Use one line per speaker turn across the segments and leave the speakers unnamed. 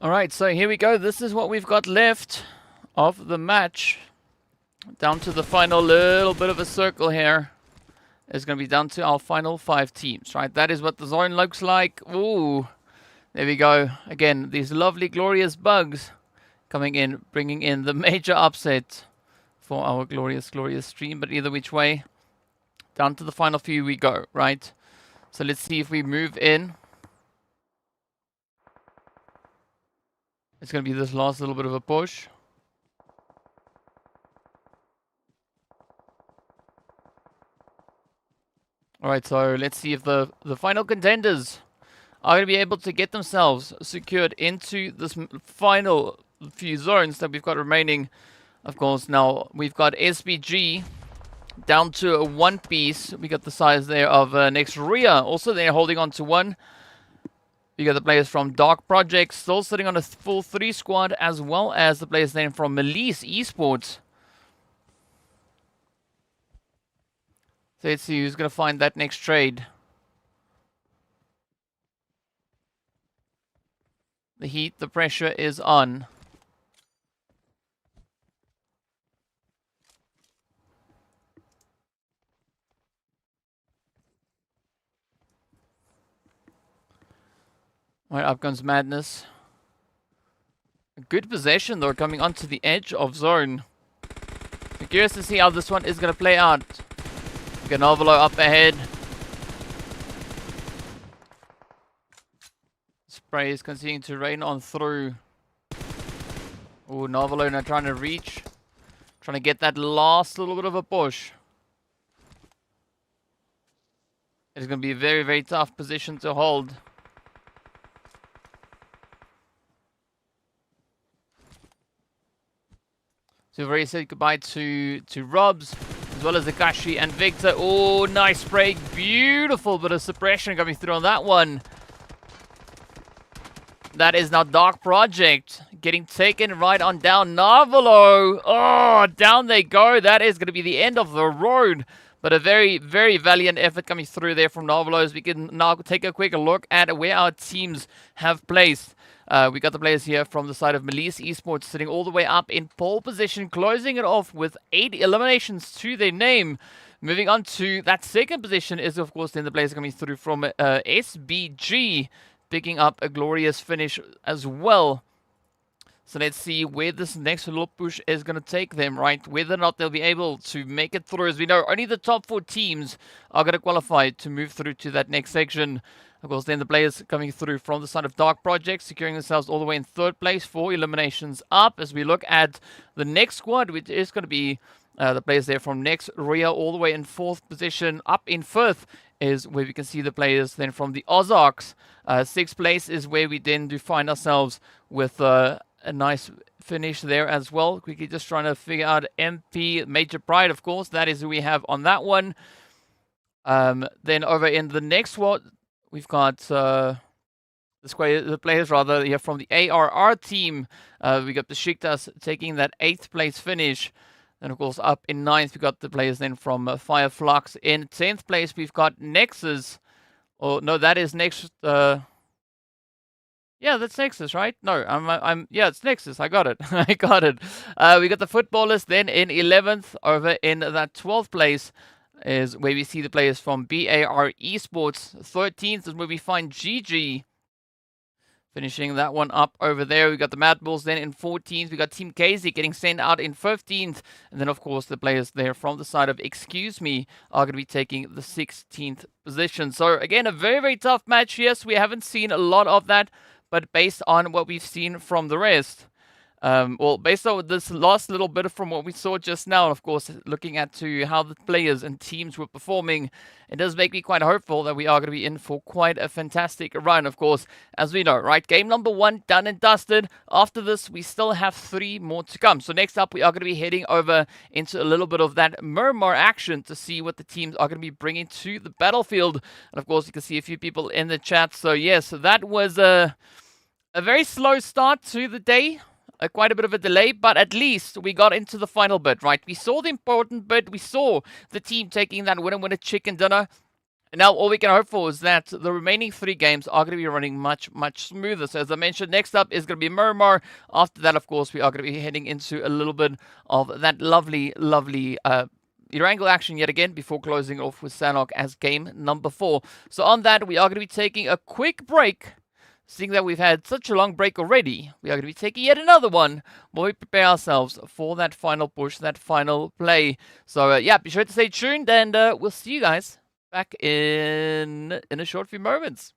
Alright, so here we go. This is what we've got left of the match. Down to the final little bit of a circle here. It's going to be down to our final 5 teams, right? That is what the zone looks like. Ooh, there we go. Again, these lovely, glorious bugs coming in, bringing in the major upset for our glorious, glorious stream. But either which way, down to the final few we go, right? So let's see if we move in. It's going to be this last little bit of a push. Alright, so let's see if the final contenders are going to be able to get themselves secured into this final few zones that we've got remaining. Of course, now we've got SBG down to a 1 piece. We got the size there of next RUYA. Also, they're holding on to 1. You got the players from Dark Project still sitting on a full 3 squad, as well as the players then from Esports. So let's see who's going to find that next trade. The heat, the pressure is on. Alright, up comes Madness. A good possession though, coming onto the edge of zone. I'm curious to see how this one is going to play out. We got Novolo up ahead. Spray is continuing to rain on through. Oh, Novolo now trying to reach. Trying to get that last little bit of a push. It's going to be a very, very tough position to hold. So we've already said goodbye to Robs, as well as Akashi and Victor. Oh, nice spray. Beautiful bit of suppression coming through on that one. That is now Dark Project getting taken right on down. Narvalo. Oh, down they go. That is going to be the end of the road. But a very, very valiant effort coming through there from Narvalo, as we can now take a quick look at where our teams have placed. We got the players here from the side of Esports sitting all the way up in pole position, closing it off with 8 eliminations to their name. Moving on to that second position is, of course, then the players coming through from SBG, picking up a glorious finish as well. So let's see where this next little push is going to take them, right? Whether or not they'll be able to make it through. As we know, only the top 4 teams are going to qualify to move through to that next section. Of course, then the players coming through from the side of Dark Project, securing themselves all the way in 3rd place, 4 eliminations up. As we look at the next squad, which is going to be the players there from next RUYA, all the way in 4th position. Up in 5th is where we can see the players then from the Ozarks. 6th place is where we then do find ourselves with a nice finish there as well. Quickly just trying to figure out MP Major Pride, of course. That is who we have on that one. Then over in the next one, we've got the players rather here from the ARR team. We got the Besiktas taking that 8th place finish. And of course, up in 9th, we got the players then from FLUX. In 10th place, we've got Nexus. Oh no, that is Nexus. Yeah, that's Nexus, right? No, yeah, it's Nexus. I got it. I got it. We got the Footballers then in 11th. Over in that 12th place is where we see the players from BAR Esports. 13th is where we find GG. Finishing that one up over there. We got the Mad Bulls then in 14th. We got Team KZ getting sent out in 15th. And then, of course, the players there from the side of Excuse Me are going to be taking the 16th position. So, again, a very, very tough match. Yes, we haven't seen a lot of that. But based on what we've seen from the rest, well, based on this last little bit from what we saw just now, of course, looking at to how the players and teams were performing, it does make me quite hopeful that we are going to be in for quite a fantastic run, of course, as we know, right? Game number 1 done and dusted. After this, we still have 3 more to come. So next up, we are going to be heading over into a little bit of that Miramar action to see what the teams are going to be bringing to the battlefield. And of course, you can see a few people in the chat. So yes, that was a very slow start to the day. Quite a bit of a delay, but at least we got into the final bit, right? We saw the important bit. We saw the team taking that winner chicken dinner. Now, all we can hope for is that the remaining 3 games are going to be running much, much smoother. So, as I mentioned, next up is going to be Miramar. After that, of course, we are going to be heading into a little bit of that lovely, lovely Erangel action yet again before closing off with Sanhok as game number 4. So, on that, we are going to be taking a quick break. Seeing that we've had such a long break already, we are going to be taking yet another one while we prepare ourselves for that final push, that final play. So, yeah, be sure to stay tuned, and we'll see you guys back in a short few moments.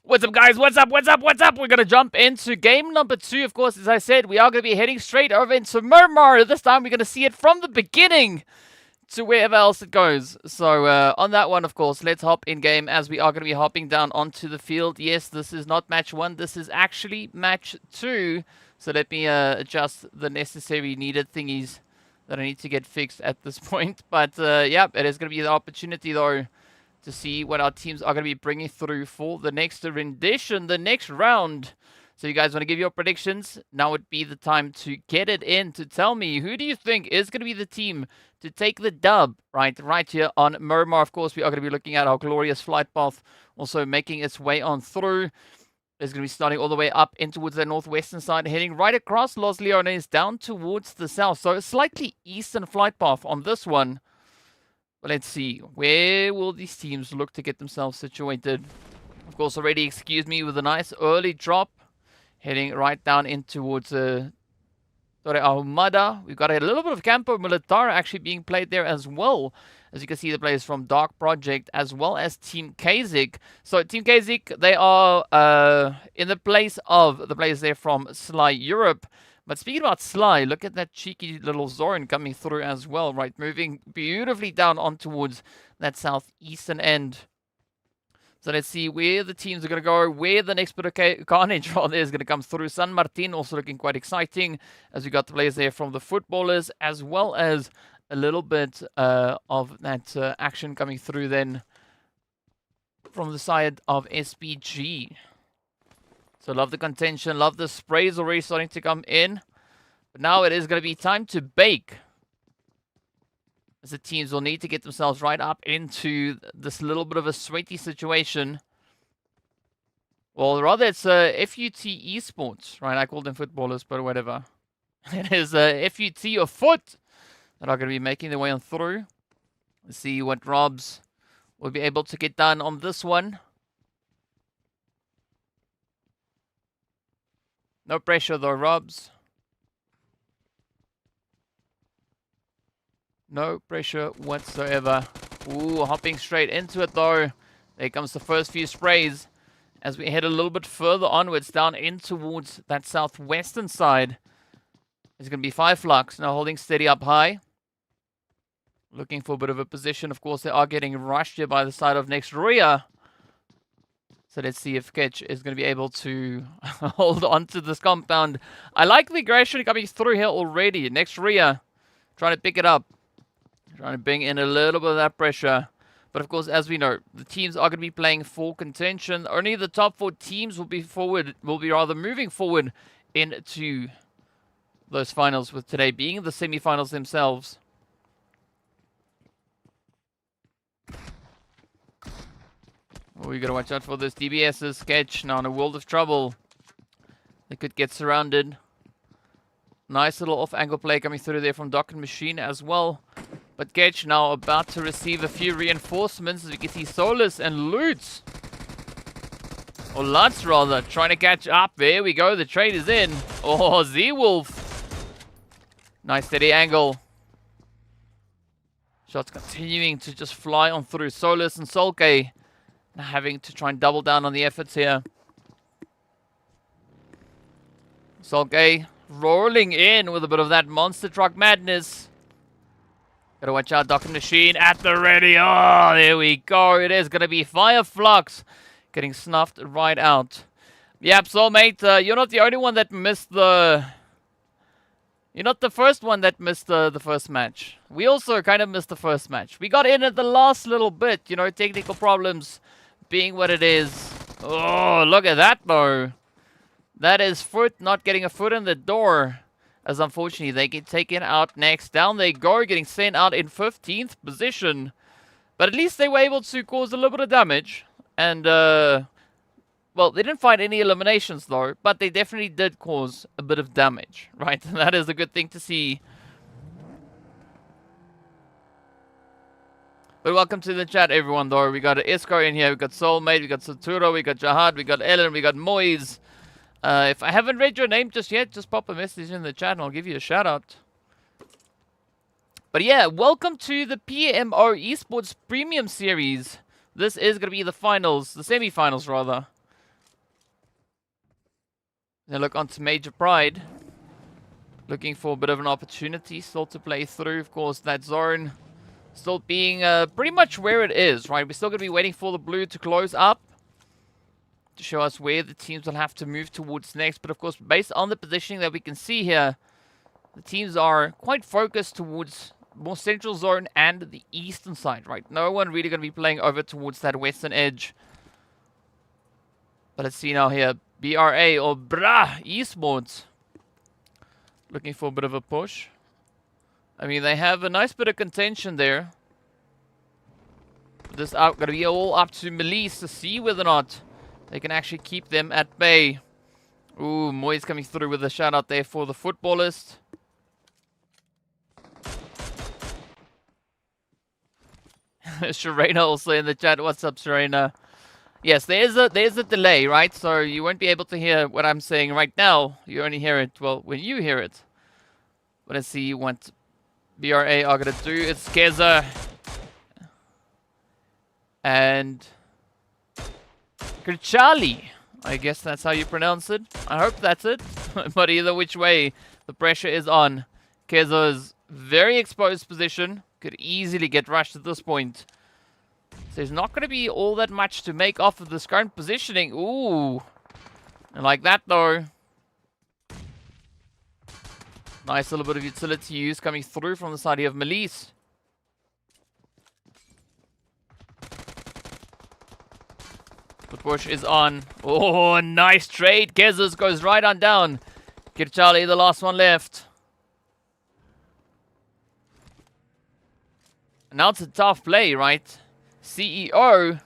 What's up, guys? What's up? What's up? What's up? We're going to jump into game number 2. Of course, as I said, we are going to be heading straight over into Miramar. This time, we're going to see it from the beginning to wherever else it goes. So, on that one, of course, let's hop in game as we are going to be hopping down onto the field. Yes, this is not match 1. This is actually match 2. So, let me adjust the necessary needed thingies that I need to get fixed at this point. But, yeah, it is going to be the opportunity, though, to see what our teams are going to be bringing through for the next rendition, the next round. So you guys want to give your predictions? Now would be the time to get it in to tell me, who do you think is going to be the team to take the dub right here on Miramar? Of course, we are going to be looking at our glorious flight path also making its way on through. It's going to be starting all the way up in towards the northwestern side, heading right across Los Leones down towards the south. So a slightly eastern flight path on this one. But let's see, where will these teams look to get themselves situated? Of course, already excuse me with a nice early drop. Heading right down in towards Torre Ahumada. We've got a little bit of Campo Militar actually being played there as well. As you can see, the players from Dark Project as well as Team Kazik. So Team Kazik, they are in the place of the players there from Sly Europe. But speaking about Sly, look at that cheeky little Zoran coming through as well, right? Moving beautifully down on towards that southeastern end. So let's see where the teams are going to go, where the next bit of carnage rather is going to come through. San Martin also looking quite exciting, as we got the players there from the footballers, as well as a little bit of that action coming through then from the side of SPG. So love the contention, love the sprays already starting to come in. But now it is going to be time to bake. As the teams will need to get themselves right up into this little bit of a sweaty situation. Well, rather it's FUT Esports, right? I call them footballers, but whatever. It is FUT or Foot that are going to be making their way on through. Let's see what Robs will be able to get done on this one. No pressure though, Robs. No pressure whatsoever. Ooh, hopping straight into it though. There comes the first few sprays. As we head a little bit further onwards, down in towards that southwestern side. It's going to be FLUX now holding steady up high. Looking for a bit of a position. Of course, they are getting rushed here by the side of next RUYA. So let's see if Ketch is going to be able to hold on to this compound. I like the aggression coming through here already. Next RUYA, trying to pick it up. Trying to bring in a little bit of that pressure. But of course, as we know, the teams are going to be playing for contention. Only the top 4 teams will be rather moving forward into those finals, with today being the semi-finals themselves. Oh, you gotta watch out for this DBS's Sketch. Now in a world of trouble. They could get surrounded. Nice little off-angle play coming through there from Dock and Machine as well. But Sketch now about to receive a few reinforcements. As we can see Solus and Lutz. Or Lutz rather, trying to catch up. There we go, the trade is in. Oh, Z-Wolf. Nice steady angle. Shots continuing to just fly on through. Solus and Solke having to try and double down on the efforts here. Solke rolling in with a bit of that monster truck madness. Gotta watch out, Dock and Machine at the ready. Oh, there we go. It is gonna be FLUX getting snuffed right out. Yep, soulmate, you're not the only one that missed the... You're not the first one that missed the first match. We also kind of missed the first match. We got in at the last little bit, you know, technical problems being what it is. Oh, look at that though. That is Foot not getting a foot in the door. As unfortunately they get taken out next. Down they go, getting sent out in 15th position. But at least they were able to cause a little bit of damage. And, well, they didn't find any eliminations though. But they definitely did cause a bit of damage, right? And that is a good thing to see. But welcome to the chat, everyone, though. We got Isco in here, we got Soulmate, we got Saturo, we got Jahad, we got Ellen, we got Moise. If I haven't read your name just yet, just pop a message in the chat and I'll give you a shout out. But yeah, welcome to the PMO Esports Premium Series. This is going to be the finals, the semi-finals rather. They look onto Major Pride. Looking for a bit of an opportunity still to play through. Of course, that zone still being pretty much where it is, right? We're still going to be waiting for the blue to close up to show us where the teams will have to move towards next. But of course, based on the positioning that we can see here, the teams are quite focused towards more central zone and the eastern side, right? No one really going to be playing over towards that western edge. But let's see now here. BRA or Brah Esports looking for a bit of a push. I mean, they have a nice bit of contention there. This out going to be all up to Melise to see whether or not they can actually keep them at bay. Ooh, Moy's coming through with a shout out there for the footballist. Sharena also in the chat. What's up, Sharena? Yes, there's a delay, right? So you won't be able to hear what I'm saying right now. You only hear it, well, when you hear it. But let's see what BRA are going to do. It's Keza. And Kerchali. I guess that's how you pronounce it. I hope that's it. But either which way, the pressure is on. Keza's very exposed position. Could easily get rushed at this point. So there's not going to be all that much to make off of this current positioning. Ooh. I like that, though. Nice little bit of utility use coming through from the side of Melise. The push is on. Oh, nice trade. Kezes goes right on down. Kirchali, the last one left. Now it's a tough play, right? CEO.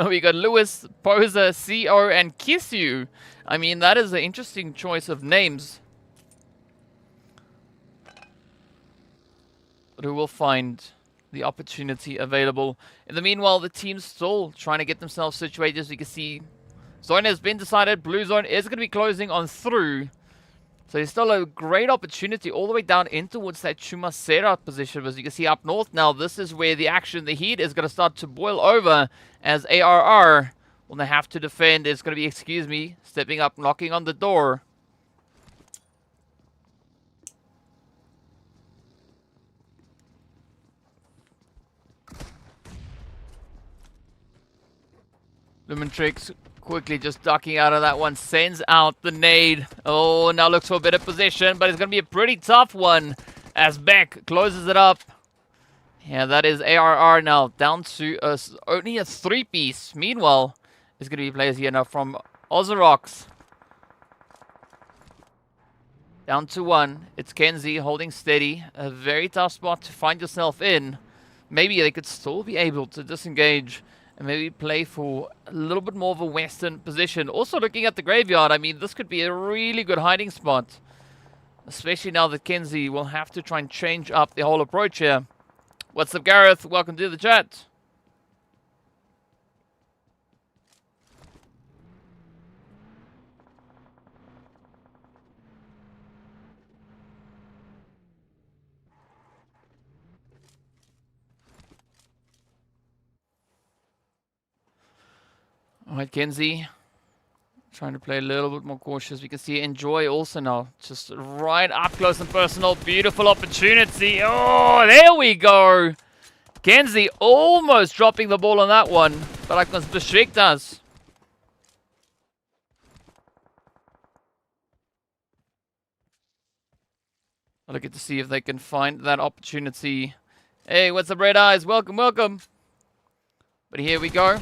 We got Lewis, Poser, CO, and Kissu. I mean, that is an interesting choice of names. But who will find the opportunity available? In the meanwhile, the team's still trying to get themselves situated. As you can see, zone has been decided. Blue zone is going to be closing on through. So there's still a great opportunity all the way down in towards that Chumasera position. As you can see up north now, this is where the action, the heat is going to start to boil over as ARR will they have to defend. It's going to be, excuse me, stepping up, knocking on the door. Lumentrix quickly just ducking out of that one, sends out the nade. Oh, now looks for a better position, but it's going to be a pretty tough one as Beck closes it up. Yeah, that is ARR now down to only a 3-piece. Meanwhile, there's going to be players here now from Ozerox. Down to 1. It's Kenzie holding steady. A very tough spot to find yourself in. Maybe they could still be able to disengage and maybe play for a little bit more of a western position. Also looking at the graveyard, I mean, this could be a really good hiding spot. Especially now that Kenzie will have to try and change up the whole approach here. What's up, Gareth? Welcome to the chat. Alright, Kenzie. Trying to play a little bit more cautious. We can see Enjoy also now. Just right up close and personal. Beautiful opportunity. Oh, there we go. Kenzie almost dropping the ball on that one. But I can restrict us. I'll look at to see if they can find that opportunity. Hey, what's up, Red Eyes? Welcome, welcome. But here we go.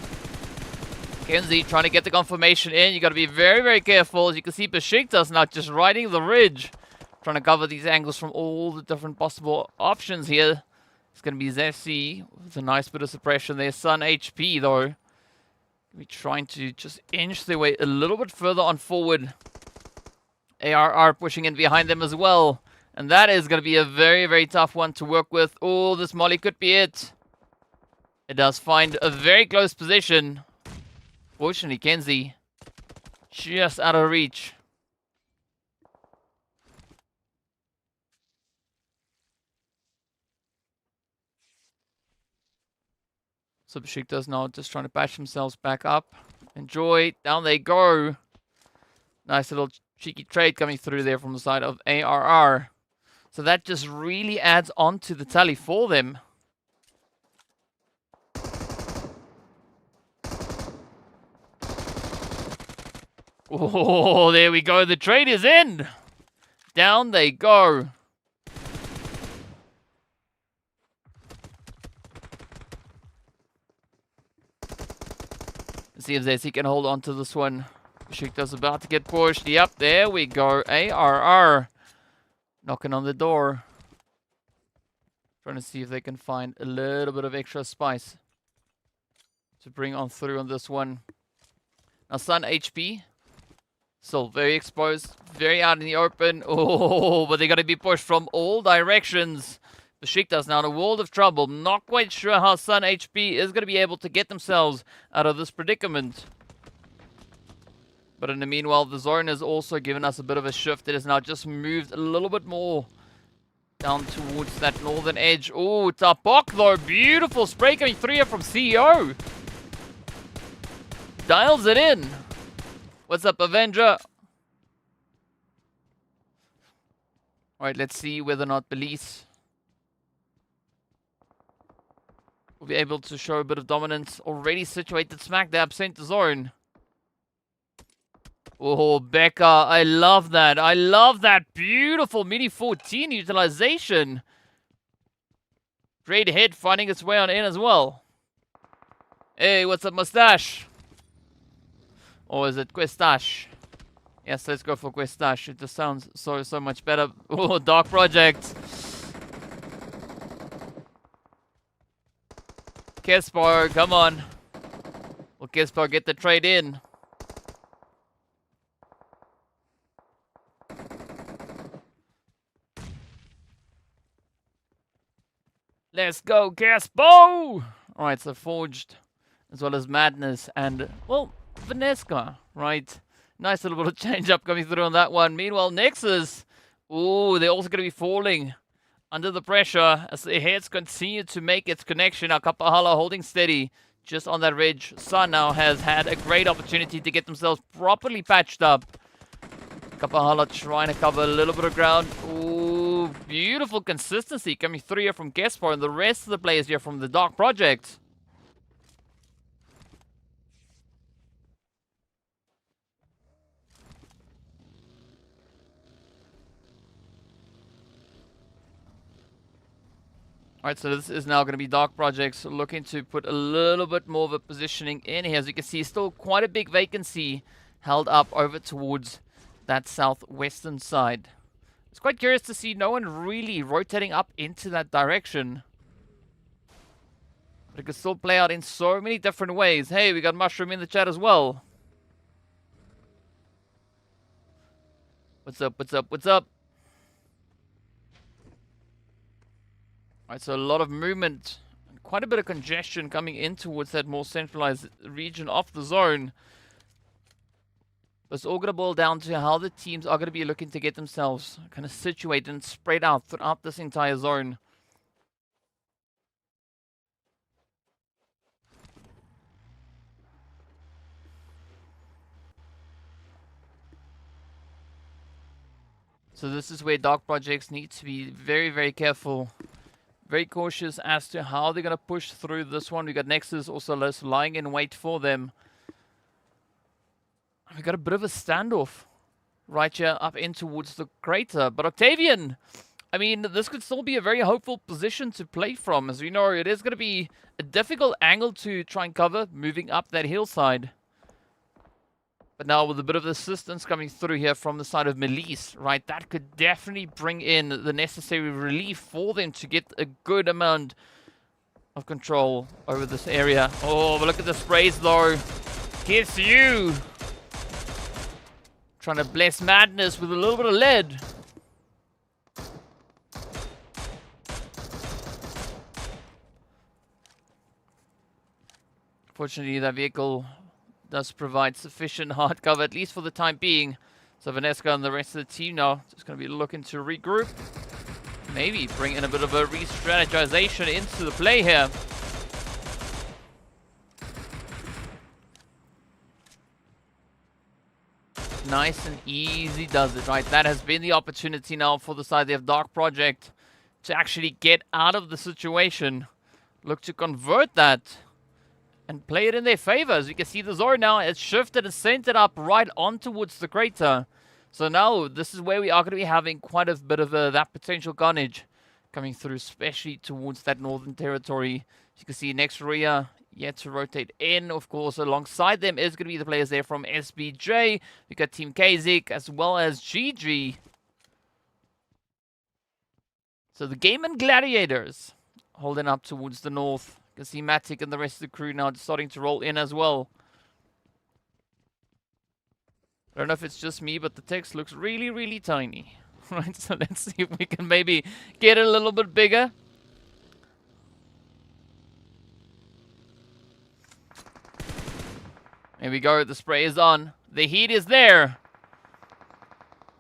Kenzie trying to get the confirmation in. You got to be very, very careful. As you can see, Besiktas now just riding the ridge. Trying to cover these angles from all the different possible options here. It's going to be Zessi with a nice bit of suppression there. Sun HP, though. We're trying to just inch their way a little bit further on forward. ARR pushing in behind them as well. And that is going to be a very, very tough one to work with. Oh, this molly could be it. It does find a very close position. Fortunately, Kenzie just out of reach. So Besiktas now just trying to patch themselves back up. Enjoy. Down they go. Nice little cheeky trade coming through there from the side of ARR. So that just really adds on to the tally for them. Oh, there we go. The trade is in. Down they go. Let's see if Zessie can hold on to this one. Besiktas about to get pushed. Yep, there we go. ARR knocking on the door. Trying to see if they can find a little bit of extra spice to bring on through on this one. Now, Sun HP. Still very exposed, very out in the open. Oh, but they're going to be pushed from all directions. Besiktas now in a world of trouble. Not quite sure how Sun HP is going to be able to get themselves out of this predicament. But in the meanwhile, the zone has also given us a bit of a shift. It has now just moved a little bit more down towards that northern edge. Oh, Tapok though. Beautiful spray coming through here from CEO. Dials it in. What's up, Avenger? Alright, let's see whether or not Belize will be able to show a bit of dominance. Already situated smack dab center zone. Oh, Becca, I love that. I love that beautiful Mini 14 utilization. Great hit finding its way on in as well. Hey, what's up, Mustache? Or is it Questache? Yes, let's go for Questache. It just sounds so much better. Oh, Dark Project. Kespo, come on. Will Kespo get the trade in? Let's go, Kespo! Alright, so Forged, as well as Madness, and, well, Vanesca, right? Nice little bit of change up coming through on that one. Meanwhile, Nexus, ooh, they're also going to be falling under the pressure as the heads continue to make its connection. Now, Kapahala holding steady just on that ridge. Sun now has had a great opportunity to get themselves properly patched up. Kapahala trying to cover a little bit of ground. Ooh, beautiful consistency coming through here from Gespar and the rest of the players here from the Dark Project. Alright, so this is now going to be Dark Projects looking to put a little bit more of a positioning in here. As you can see, still quite a big vacancy held up over towards that southwestern side. It's quite curious to see no one really rotating up into that direction. But it could still play out in so many different ways. Hey, we got Mushroom in the chat as well. What's up, what's up, what's up? Alright, so a lot of movement and quite a bit of congestion coming in towards that more centralized region of the zone. It's all going to boil down to how the teams are going to be looking to get themselves kind of situated and spread out throughout this entire zone. So this is where Dark Projects need to be very, very careful. Very cautious as to how they're going to push through this one. We got Nexus also lying in wait for them. We got a bit of a standoff right here up in towards the crater. But Octavian, I mean, this could still be a very hopeful position to play from. As we know, it is going to be a difficult angle to try and cover moving up that hillside. But now with a bit of assistance coming through here from the side of Melise, right, that could definitely bring in the necessary relief for them to get a good amount of control over this area. Oh, but look at the sprays though. Gives you trying to bless Madness with a little bit of lead. Fortunately, that vehicle does provide sufficient hard cover, at least for the time being. So Vanesca and the rest of the team now just going to be looking to regroup. Maybe bring in a bit of a re-strategization into the play here. nice and easy does it, right? That has been the opportunity now for the side of Dark Project to actually get out of the situation. Look to convert that and play it in their favor. As you can see, the Zord now has shifted and sent it up right on towards the crater. So now this is where we are going to be having quite a bit of that potential carnage coming through, especially towards that northern territory. As you can see, next RUYA yet to rotate in. Of course, alongside them is going to be the players there from SBJ. We got Team Kazik as well as GG. So the Game and Gladiators holding up towards the north. You can see Matic and the rest of the crew now starting to roll in as well. I don't know if it's just me, but the text looks really, really tiny. Right, so let's see if we can maybe get it a little bit bigger. There we go, the spray is on. The heat is there.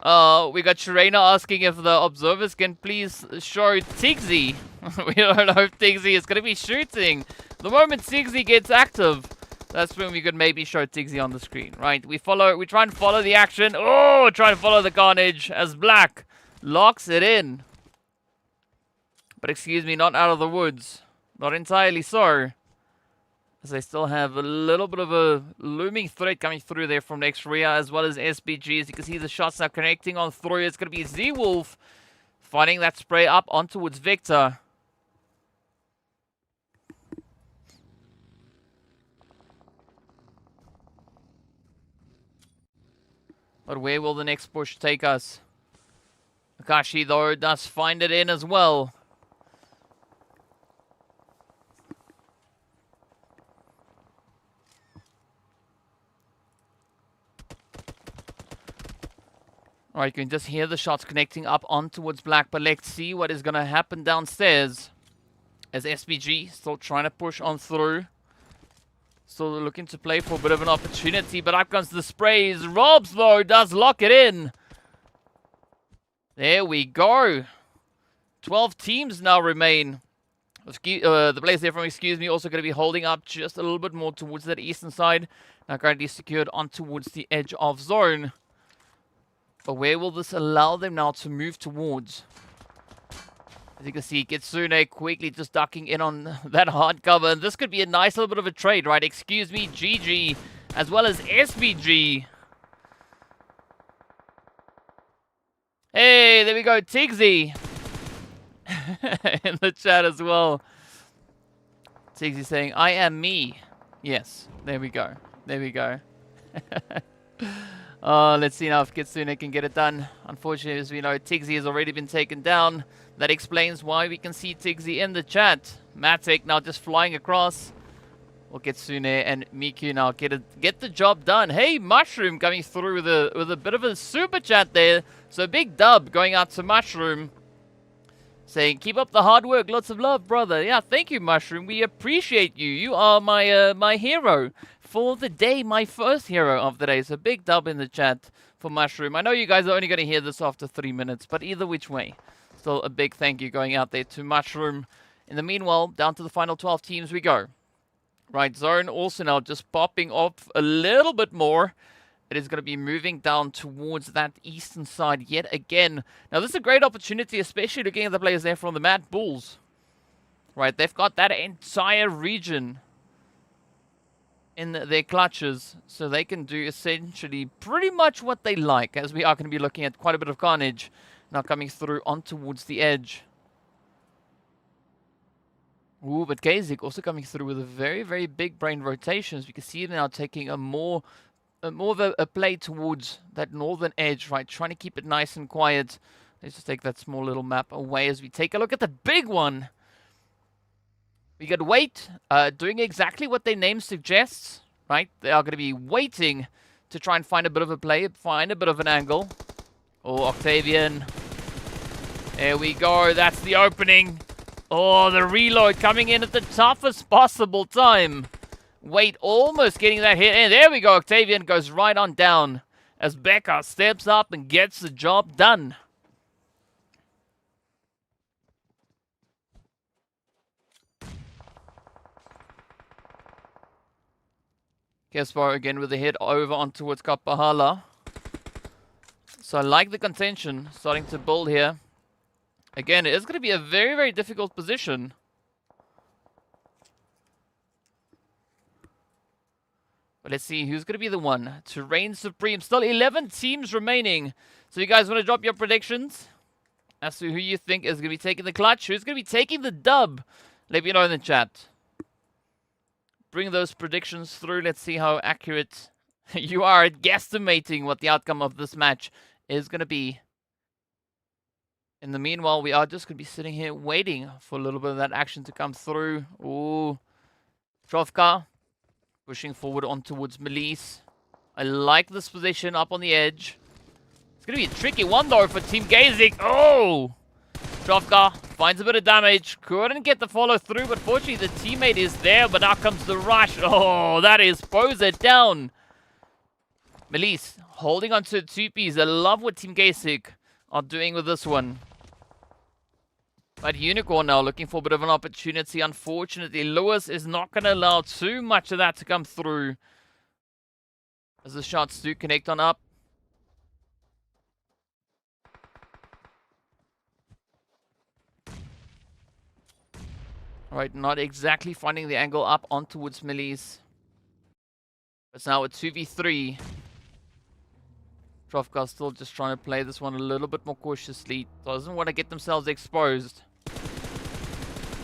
We got Sharena asking if the observers can please show Tigzy. We don't know if Tigzy is going to be shooting. The moment Tigzy gets active, that's when we could maybe show Tigzy on the screen, right? We try and follow the action. Oh, try and follow the carnage as Black locks it in. But excuse me, not out of the woods. Not entirely so. As they still have a little bit of a looming threat coming through there from next RUYA as well as SBG. As you can see, the shots are connecting on through. It's going to be Z-Wolf finding that spray up on towards Victor. But where will the next push take us? Akashi, though, does find it in as well. Alright, you can just hear the shots connecting up on towards Black, but let's see what is going to happen downstairs. As SBG still trying to push on through. Still looking to play for a bit of an opportunity, but up comes the sprays. Robs, though, does lock it in. There we go. 12 teams now remain. The players there from Excuse Me also going to be holding up just a little bit more towards that eastern side. Now currently secured on towards the edge of zone. But where will this allow them now to move towards? As you can see, Kitsune quickly just ducking in on that hard cover. And this could be a nice little bit of a trade, right? Excuse Me, GG, as well as SBG. Hey, there we go, Tigzy. In the chat as well. Tigzy saying, I am me. Yes, there we go. There we go. Let's see now if Kitsune can get it done. Unfortunately, as we know, Tigzy has already been taken down. That explains why we can see Tigzy in the chat. Matic now just flying across. Well, Kitsune and Miku now get the job done. Hey, Mushroom coming through with a bit of a super chat there. So big dub going out to Mushroom. Saying, keep up the hard work. Lots of love, brother. Yeah, thank you, Mushroom. We appreciate you. You are my hero for the day. My first hero of the day. So big dub in the chat for Mushroom. I know you guys are only going to hear this after 3 minutes. But either which way, still a big thank you going out there to Mushroom. In the meanwhile, down to the final 12 teams we go. Right, Zone also now just popping off a little bit more. It is going to be moving down towards that eastern side yet again. Now, this is a great opportunity, especially looking at the players there from the Mad Bulls. Right, they've got that entire region in their clutches. So they can do essentially pretty much what they like, as we are going to be looking at quite a bit of carnage now coming through on towards the edge. Ooh, but Kazik also coming through with a very, very big brain rotation. As we can see now taking a more of a play towards that northern edge, right? Trying to keep it nice and quiet. Let's just take that small little map away as we take a look at the big one. We got Wait, doing exactly what their name suggests, right? They are going to be waiting to try and find a bit of a play, find a bit of an angle. Oh, Octavian. There we go. That's the opening. Oh, the reload coming in at the toughest possible time. Wait, almost getting that hit. And there we go. Octavian goes right on down as Becca steps up and gets the job done. Kespar again with the hit over on towards Kapahala. So I like the contention starting to build here. Again, it is going to be a very, very difficult position. But let's see who's going to be the one to reign supreme. Still 11 teams remaining. So you guys want to drop your predictions as to who you think is going to be taking the clutch? Who's going to be taking the dub? Let me know in the chat. Bring those predictions through. Let's see how accurate you are at guesstimating what the outcome of this match is going to be. In the meanwhile, we are just going to be sitting here waiting for a little bit of that action to come through. Ooh. Trovka pushing forward on towards Melise. I like this position up on the edge. It's going to be a tricky one, though, for Team Gazik. Oh! Trovka finds a bit of damage. Couldn't get the follow through, but fortunately the teammate is there. But now comes the rush. Oh, that is Poser down. Melise holding on to 2Ps. I love what Team Gazik are doing with this one. But Unicorn now looking for a bit of an opportunity. Unfortunately, Lewis is not going to allow too much of that to come through. As the shots do connect on up. Alright, not exactly finding the angle up on towards Melise. It's now a 2v3. Trovka still just trying to play this one a little bit more cautiously. Doesn't want to get themselves exposed.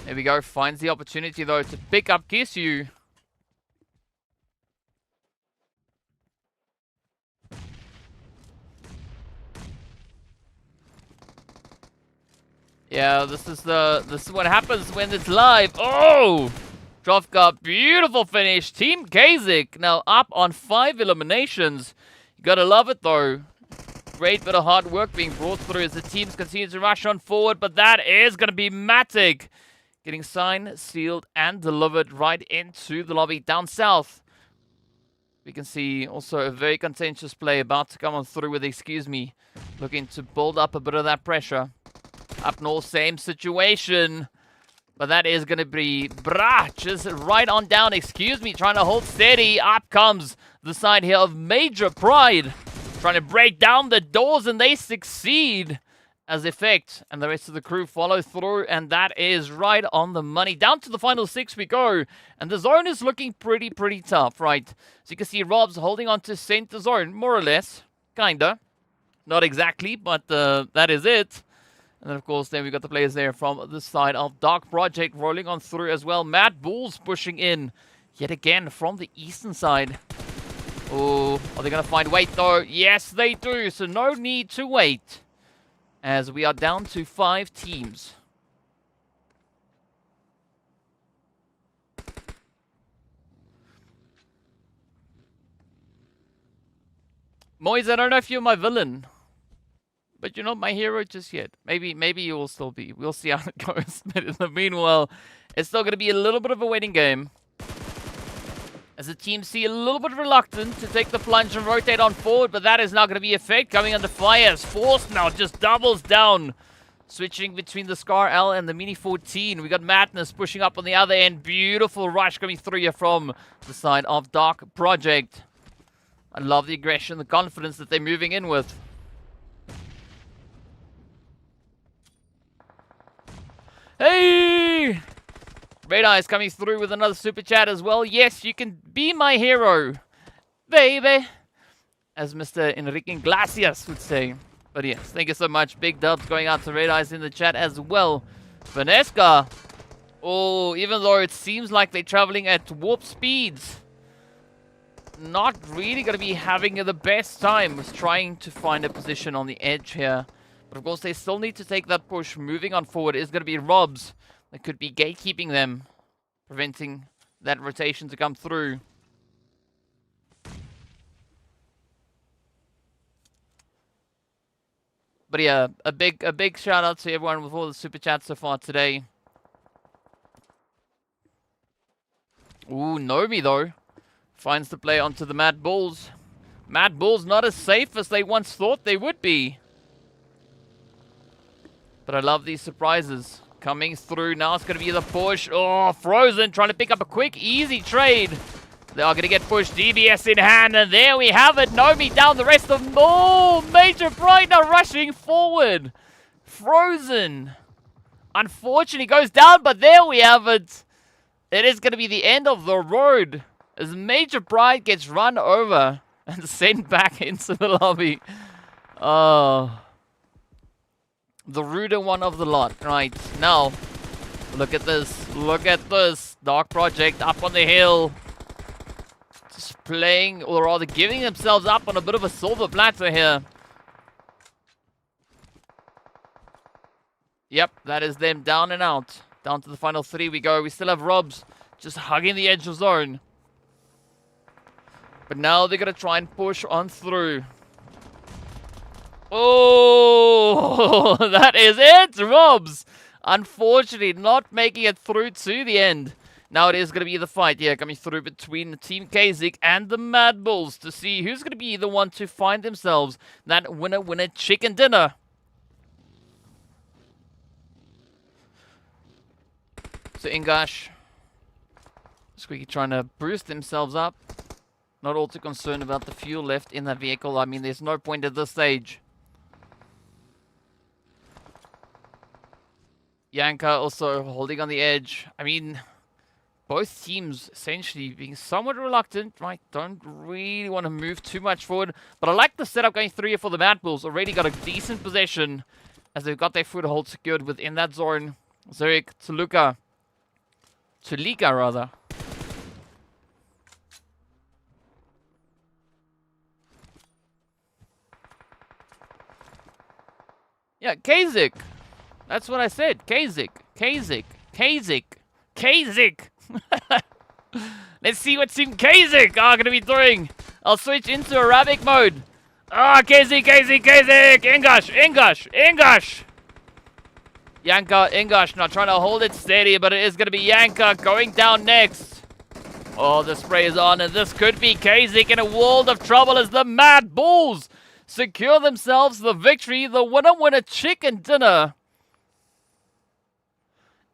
There we go. Finds the opportunity, though, to pick up Kisu. Yeah, this is what happens when it's live. Oh! Trovka, beautiful finish. Team Gazik now up on 5 eliminations. You gotta love it, though. Great bit of hard work being brought through as the teams continue to rush on forward, but that is gonna be Matic. Getting signed, sealed, and delivered right into the lobby down south. We can see also a very contentious play about to come on through with Excuse Me. Looking to build up a bit of that pressure. Up north, same situation. But that is going to be Brah, just right on down. Excuse Me, trying to hold steady. Up comes the side here of Major Pride. Trying to break down the doors, and they succeed. As Effect and the rest of the crew follow through, and that is right on the money. Down to the final 6 we go, and the zone is looking pretty tough, right? So you can see Rob's holding on to center zone, more or less, kinda. Not exactly, but that is it. And then, of course, then we got the players there from the side of Dark Project rolling on through as well. Mad Bulls pushing in yet again from the eastern side. Oh, are they going to find wait, though? Yes, they do, so no need to wait. As we are down to 5 teams. Moise, I don't know if you're my villain. But you're not my hero just yet. Maybe you will still be. We'll see how it goes. But in the meanwhile, it's still going to be a little bit of a waiting game. As the team see a little bit reluctant to take the plunge and rotate on forward, but that is now going to be Effect coming under fire as Force now just doubles down. Switching between the Scar L and the Mini 14. We got Madness pushing up on the other end. Beautiful rush coming through here from the side of Dark Project. I love the aggression, the confidence that they're moving in with. Hey! Red Eyes coming through with another super chat as well. Yes, you can be my hero, baby. As Mr. Enrique Iglesias would say. But yes, thank you so much. Big dubs going out to Red Eyes in the chat as well. Vanesca. Oh, even though it seems like they're traveling at warp speeds. Not really going to be having the best time with trying to find a position on the edge here. But of course, they still need to take that push. Moving on forward is going to be Robs. That could be gatekeeping them, preventing that rotation to come through. But yeah, a big shout out to everyone with all the super chats so far today. Ooh, Nomi though finds the play onto the Mad Bulls. Mad Bulls not as safe as they once thought they would be. But I love these surprises. Coming through, now it's going to be the push. Oh, Frozen trying to pick up a quick, easy trade. They are going to get pushed. DBS in hand, and there we have it. Nomi down, the rest of them. Oh, Major Bright now rushing forward. Frozen. Unfortunately goes down, but there we have it. It is going to be the end of the road as Major Bright gets run over and sent back into the lobby. Oh. The ruder one of the lot. Right, now, look at this. Look at this. Dark Project up on the hill. Just playing, or rather giving themselves up on a bit of a silver platter here. Yep, that is them down and out. Down to the final 3 we go. We still have Robs just hugging the edge of zone. But now they're going to try and push on through. Oh, that is it, Robs. Unfortunately, not making it through to the end. Now it is going to be the fight here coming through between Team Kazik and the Mad Bulls to see who's going to be the one to find themselves that winner chicken dinner. So Ingash, Squeaky trying to boost themselves up. Not all too concerned about the fuel left in that vehicle. I mean, there's no point at this stage. Yanka also holding on the edge. I mean, both teams essentially being somewhat reluctant, right? Don't really want to move too much forward. But I like the setup going through here for the Mad Bulls. Already got a decent possession as they've got their foothold secured within that zone. Zurich, Tulika, rather. Yeah, Kazik. That's what I said. Kazik. Let's see what Team Kazik are going to be doing. I'll switch into Arabic mode. Ah, Kazik. Engash. Yanka, Engash not trying to hold it steady, but it is going to be Yanka going down next. Oh, the spray is on, and this could be Kazik in a world of trouble as the Mad Bulls secure themselves the victory, the winner chicken dinner.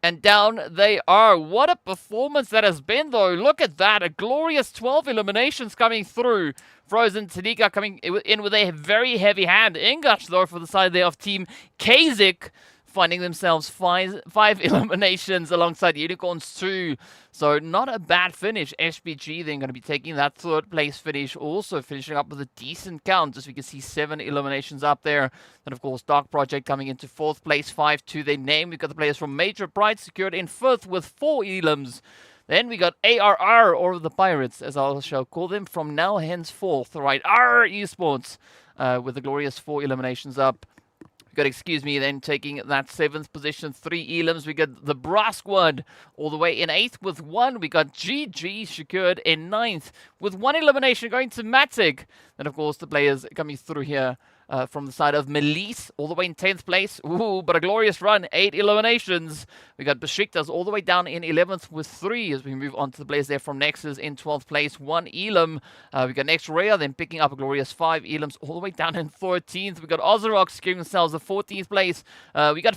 And down they are. What a performance that has been, though. Look at that. A glorious 12 eliminations coming through. Frozen, Tanika coming in with a very heavy hand. Ingash, though, for the side there of Team Kazik, finding themselves five eliminations alongside Unicorns 2. So not a bad finish. SPG then going to be taking that 3rd place finish. Also finishing up with a decent count, as we can see 7 eliminations up there. And of course Dark Project coming into 4th place, 5 to their name. We've got the players from Major Pride secured in 5th with 4 elims. Then we got ARR, or the Pirates, as I shall call them from now henceforth. Right, R Esports with the glorious 4 eliminations up. We got, excuse me, then taking that 7th position, 3 elims. We got the Brass Squad all the way in 8th with 1. We got GG secured in 9th with 1 elimination going to Matic. And of course the players coming through here from the side of Melise all the way in 10th place. Ooh, but a glorious run, 8 eliminations. We got Besiktas all the way down in 11th with 3 as we move on to the players there from Nexus in 12th place, 1 elim. We got next RUYA then picking up a glorious 5 elims all the way down in 13th. We got Ozarok securing themselves the 14th place. We got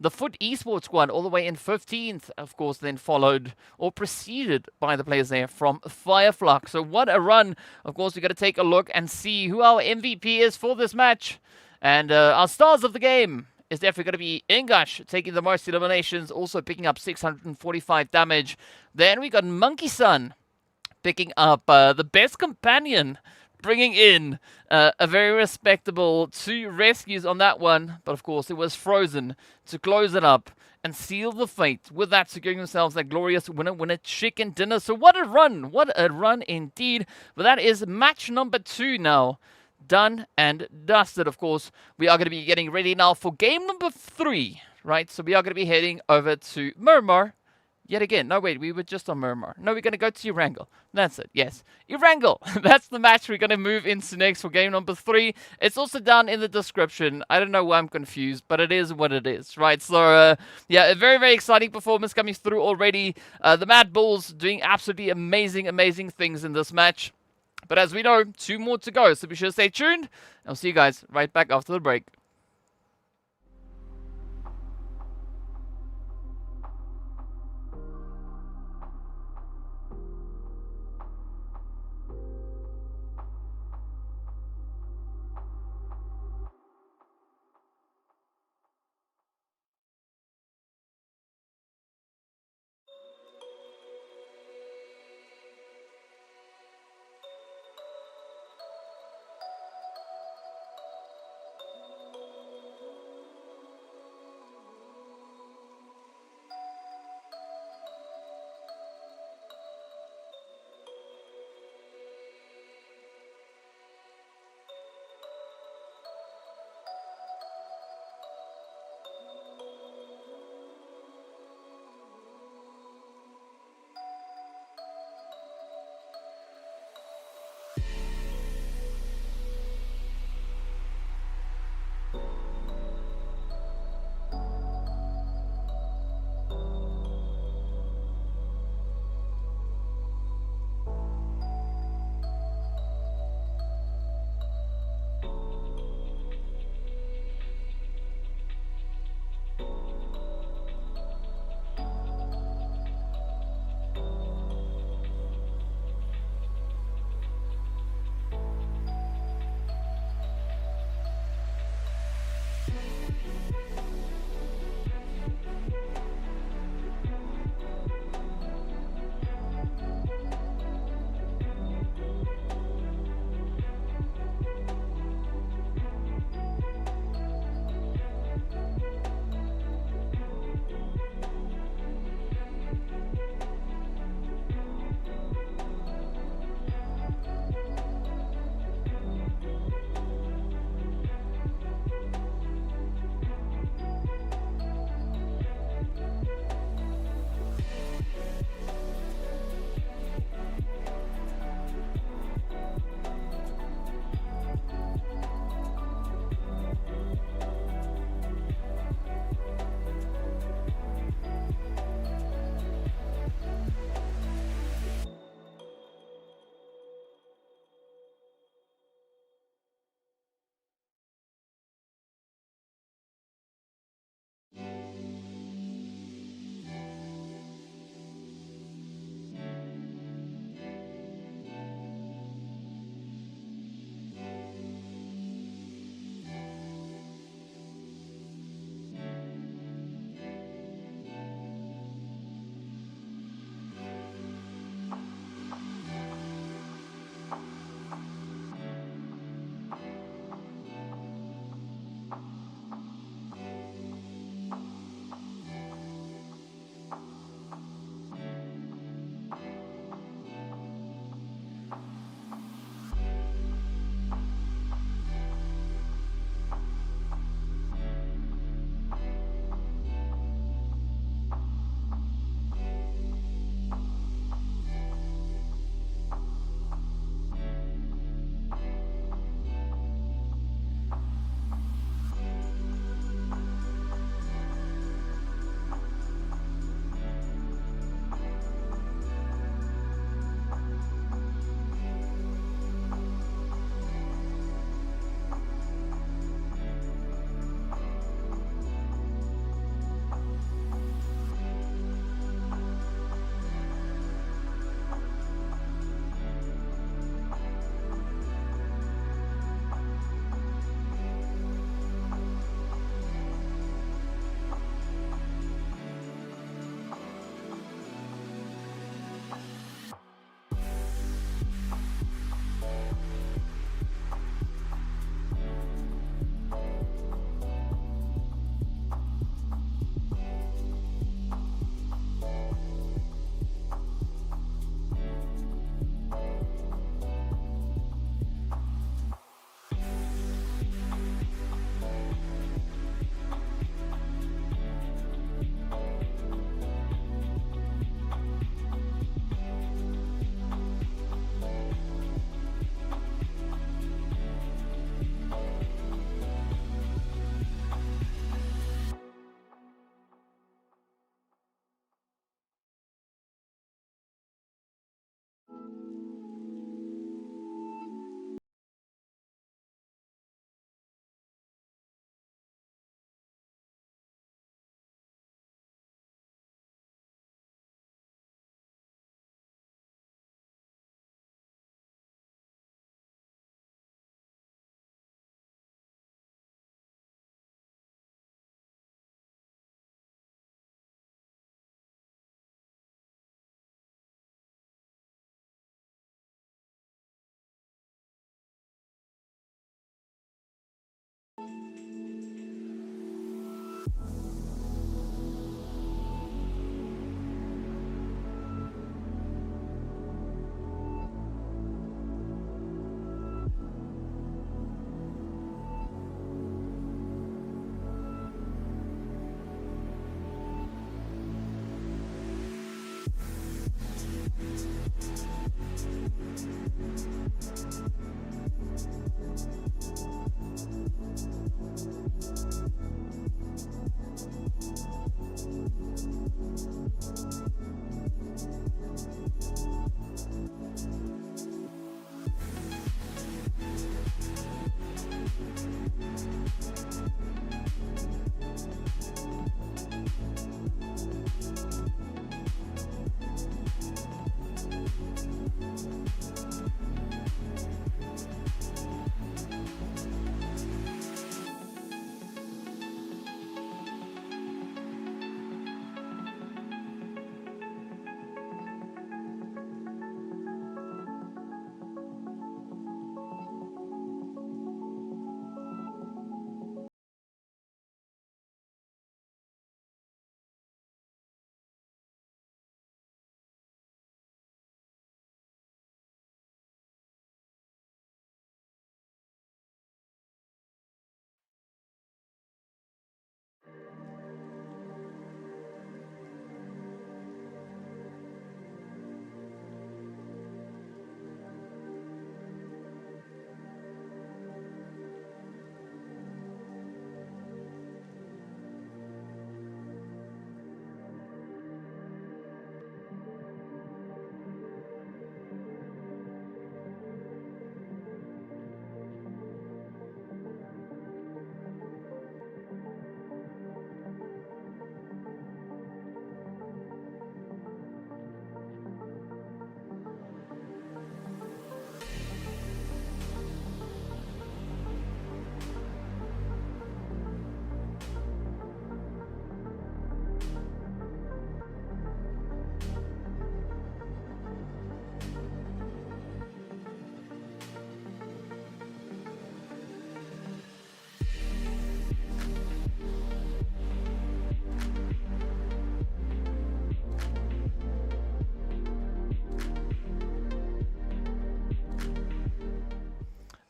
the Foot Esports squad all the way in 15th, of course, then followed or preceded by the players there from FLUX. So what a run. Of course, we've got to take a look and see who our MVP is for this match. And our stars of the game is definitely going to be Ingash taking the most eliminations, also picking up 645 damage. Then we got Monkey Sun picking up the best companion, bringing in a very respectable 2 rescues on that one. But of course, it was Frozen to close it up and seal the fate. With that, securing themselves that glorious winner chicken dinner. So what a run. What a run indeed. But that is match number 2 now. Done and dusted, of course. We are going to be getting ready now for game number 3. Right? So we are going to be heading over to Miramar. Yet again. No, wait, we were just on Miramar. No, we're going to go to Erangel. That's it, yes. Erangel! That's the match we're going to move into next for game number 3. It's also down in the description. I don't know why I'm confused, but it is what it is, right? So, yeah, a very, very exciting performance coming through already. The Mad Bulls doing absolutely amazing things in this match. But as we know, 2 more to go, so be sure to stay tuned. I'll see you guys right back after the break.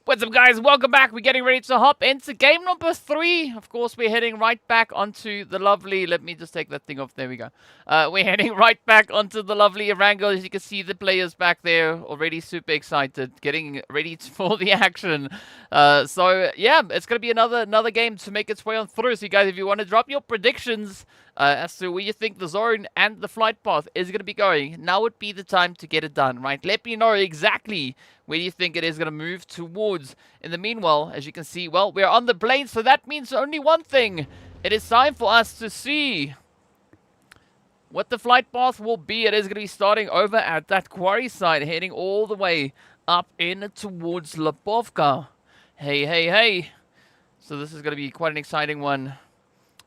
What's up, guys? Welcome back. We're getting ready to hop into game number 3. Of course, we're heading right back onto the lovely... Let me just take that thing off. There we go. We're heading right back onto the lovely Erangel. As you can see, the players back there already super excited, getting ready for the action. So, yeah, it's going to be another game to make its way on through. So, you guys, if you want to drop your predictions as to where you think the zone and the flight path is going to be going, now would be the time to get it done, right? Let me know exactly where you think it is going to move towards. In the meanwhile, as you can see, well, we're on the plane, so that means only one thing. It is time for us to see what the flight path will be. It is going to be starting over at that quarry site, heading all the way up in towards Lipovka. Hey, hey, hey. So this is going to be quite an exciting one.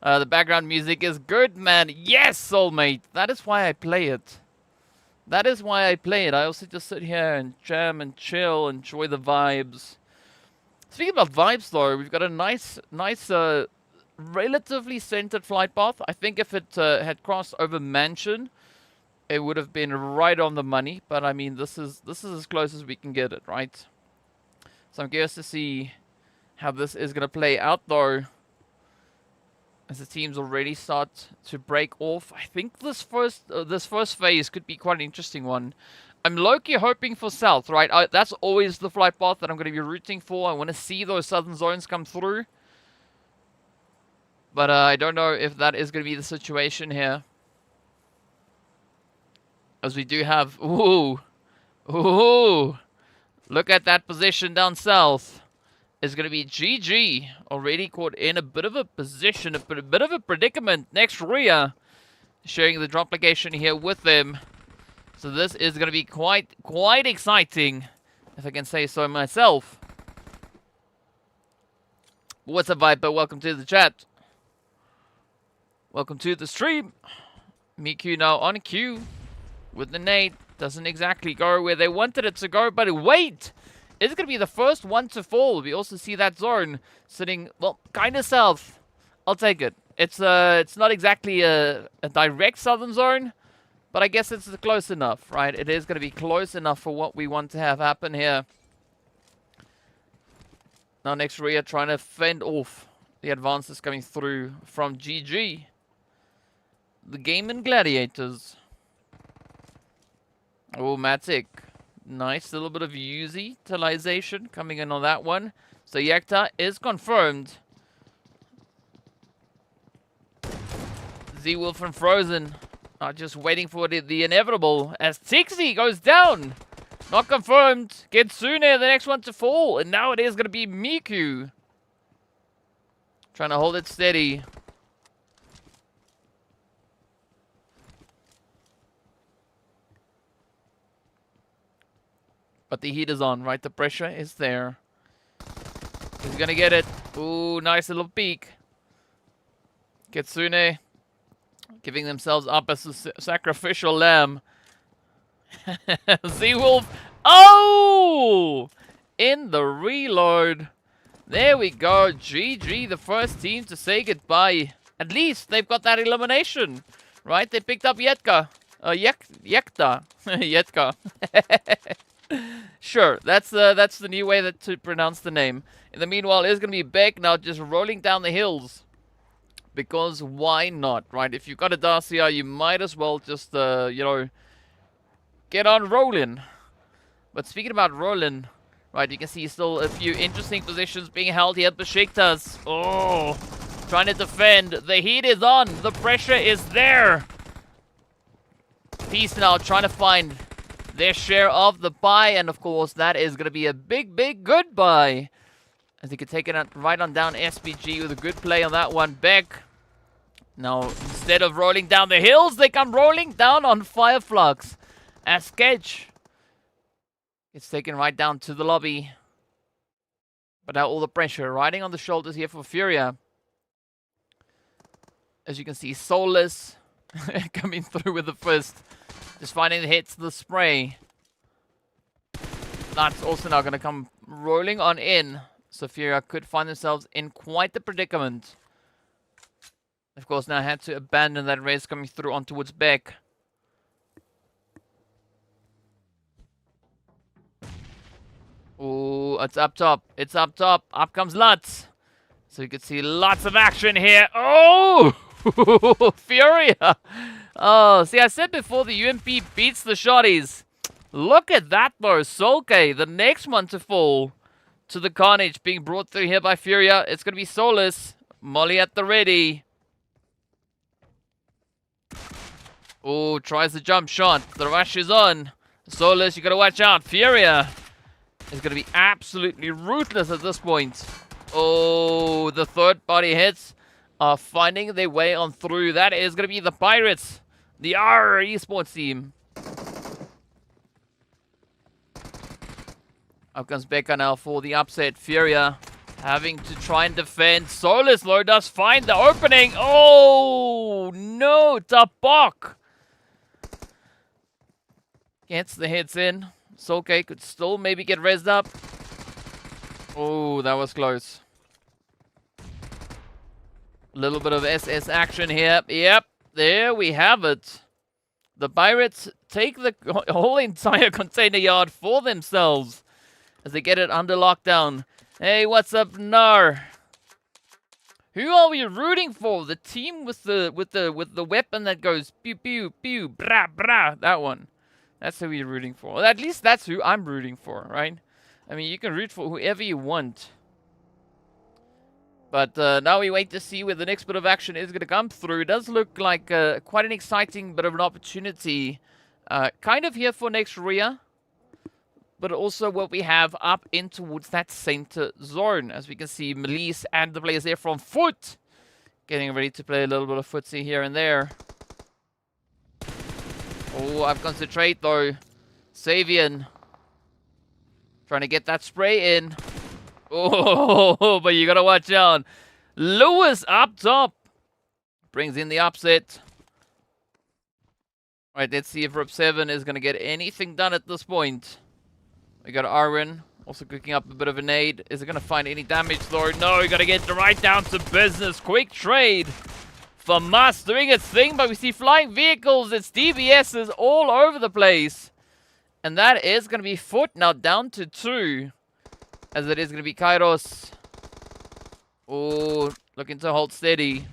The background music is good, man. Yes, soulmate. That is why I play it. That is why I play it. I also just sit here and jam and chill, enjoy the vibes. Speaking about vibes, though, we've got a nice, relatively centered flight path. I think if it had crossed over Mansion, it would have been right on the money. But I mean, this is as close as we can get it, right? So I'm curious to see how this is gonna play out, though, as the teams already start to break off. I think this first phase could be quite an interesting one. I'm low-key hoping for South, right? That's always the flight path that I'm going to be rooting for. I want to see those southern zones come through. But I don't know if that is going to be the situation here. As we do have... Ooh! Look at that position down south. Is going to be GG, already caught in a bit of a position, a bit of a predicament. Next, RUYA sharing the drop location here with them. So this is going to be quite exciting, if I can say so myself. What's up, Viper? Welcome to the chat. Welcome to the stream. Miku now on cue with the nade. Doesn't exactly go where they wanted it to go, but wait! It's going to be the first one to fall. We also see that zone sitting, well, kind of south. I'll take it. It's not exactly a direct southern zone, but I guess it's close enough, right? It is going to be close enough for what we want to have happen here. Now next, RUYA trying to fend off the advances coming through from GG. The game in Gladiators. Oh, Matic Nice little bit of utilization coming in on that one. So Yekta is confirmed. Z-Wolf and Frozen are just waiting for the inevitable as Tixie goes down. Not confirmed. Kitsune, the next one to fall. And now it is going to be Miku. Trying to hold it steady. But the heat is on, right? The pressure is there. He's going to get it. Ooh, nice little peek. Kitsune giving themselves up as a sacrificial lamb. Z-Wolf. Oh! In the reload. There we go. GG, the first team to say goodbye. At least they've got that elimination. Right? They picked up Yetka. Yekta. Yetka. Sure, that's the new way to pronounce the name. In the meanwhile, it's going to be Beck now just rolling down the hills. Because why not, right? If you've got a Dacia, you might as well just, you know, get on rolling. But speaking about rolling, right, you can see still a few interesting positions being held here. Besiktas, oh, trying to defend. The heat is on. The pressure is there. Peace now trying to find their share of the pie. And, of course, that is going to be a big, big goodbye. As they could take it right on down SPG with a good play on that one. Beck. Now, instead of rolling down the hills, they come rolling down on FLUX. As Sketch it's taken right down to the lobby. But now all the pressure riding on the shoulders here for Furia. As you can see, Soulless coming through with the fist. Just finding the hits, the spray. That's also now going to come rolling on in. So Furia could find themselves in quite the predicament. Of course, now had to abandon that race coming through on towards Beck. Oh, it's up top. It's up top. Up comes Lutz. So you can see lots of action here. Oh! Furia! Oh, see, I said before the UMP beats the shotties. Look at that, though. Solke, the next one to fall. To the carnage being brought through here by Furia. It's going to be Solus. Molly at the ready. Oh, tries the jump shot. The rush is on. Solus, you got to watch out. Furia is going to be absolutely ruthless at this point. Oh, the third party hits are finding their way on through. That is going to be the Pirates. The Esports team. Up comes Becca now for the upset. Furia having to try and defend. Solus, though, does find the opening. Oh, no. Tabok gets the hits in. Solke could still maybe get rezzed up. Oh, that was close. A little bit of SS action here. Yep, there we have it. The Pirates take the whole entire container yard for themselves as they get it under lockdown. Hey, what's up, Nar? Who are we rooting for? The team with the weapon that goes pew pew pew bra bra. That one. That's who we're rooting for. Well, at least that's who I'm rooting for, right? I mean, you can root for whoever you want. But now we wait to see where the next bit of action is going to come through. It does look like quite an exciting bit of an opportunity. Kind of here for next RUYA. But also what we have up in towards that center zone. As we can see, Melise and the players there from Foot. Getting ready to play a little bit of footsie here and there. Oh, I've concentrate though. Savian. Trying to get that spray in. Oh, but you gotta watch out. Lewis up top. Brings in the upset. Alright, let's see if Rip 7 is gonna get anything done at this point. We got Arwen also cooking up a bit of a nade. Is it gonna find any damage though? No, we gotta get right down to business. Quick trade. FAMAS doing its thing, but we see flying vehicles. It's DBSs all over the place. And that is going to be Foot now down to 2. As it is going to be Kairos. Oh, looking to hold steady.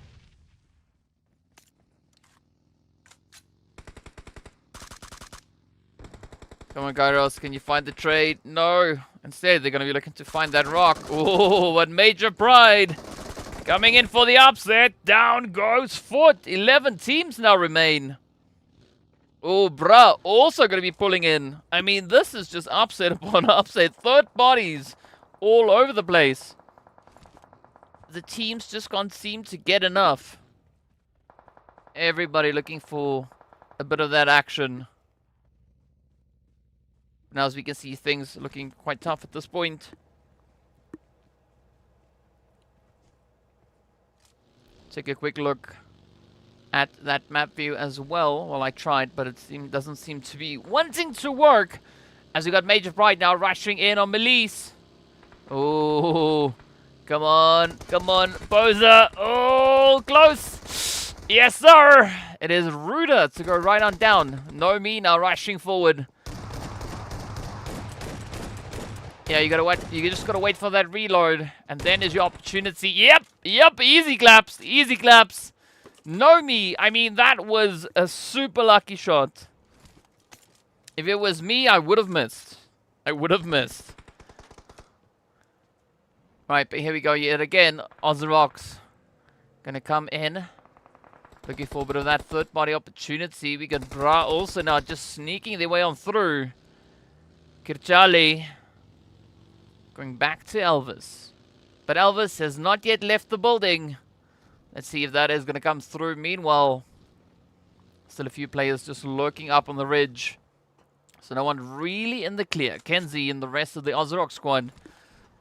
Come on, Gyros, can you find the trade? No. Instead, they're going to be looking to find that rock. Oh, what Major Pride. Coming in for the upset. Down goes Foot. 11 teams now remain. Oh, bruh. Also going to be pulling in. I mean, this is just upset upon upset. Third bodies all over the place. The teams just can't seem to get enough. Everybody looking for a bit of that action. Now, as we can see, things looking quite tough at this point. Take a quick look at that map view as well. Well, I tried, but it doesn't seem to be wanting to work. As we got Major Pride now rushing in on Melise. Oh, come on, Boza. Oh, close. Yes, sir. It is RUYA to go right on down. No me now rushing forward. Yeah, you just gotta wait for that reload, and then is your opportunity. Yep, easy claps. No me. I mean, that was a super lucky shot. If it was me, I would have missed. Right, but here we go yet again. Ozrox gonna come in. Looking for a bit of that third body opportunity. We got Bra also now just sneaking their way on through. Kirchali going back to Elvis. But Elvis has not yet left the building. Let's see if that is going to come through. Meanwhile, still a few players just lurking up on the ridge. So no one really in the clear. Kenzie and the rest of the Ozrock squad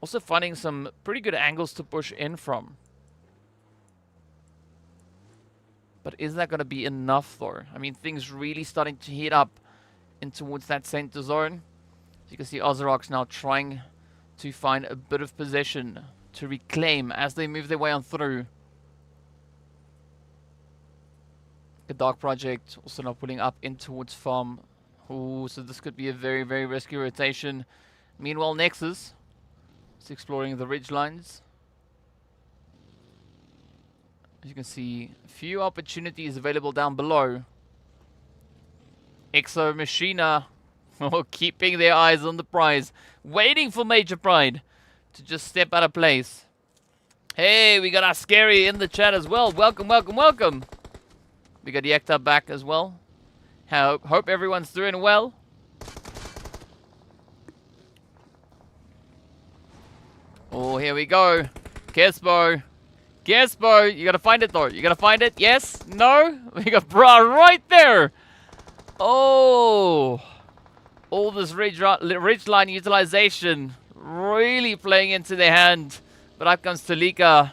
also finding some pretty good angles to push in from. But is that going to be enough though? I mean, things really starting to heat up in towards that center zone. So you can see Ozrock's now trying to find a bit of possession to reclaim as they move their way on through. The Dark Project also now pulling up in towards farm. Ooh, so this could be a very, very risky rotation. Meanwhile, Nexus is exploring the ridge lines. As you can see, a few opportunities available down below. Exo Machina keeping their eyes on the prize, waiting for Major Pride to just step out of place. Hey, we got our Scary in the chat as well. Welcome. We got Yekta back as well. Hope everyone's doing well. Oh, here we go. Kespo, you gotta find it though. You gotta find it. Yes? No? We got Bra right there. Oh. All this ridge line utilization really playing into their hand. But up comes Talika.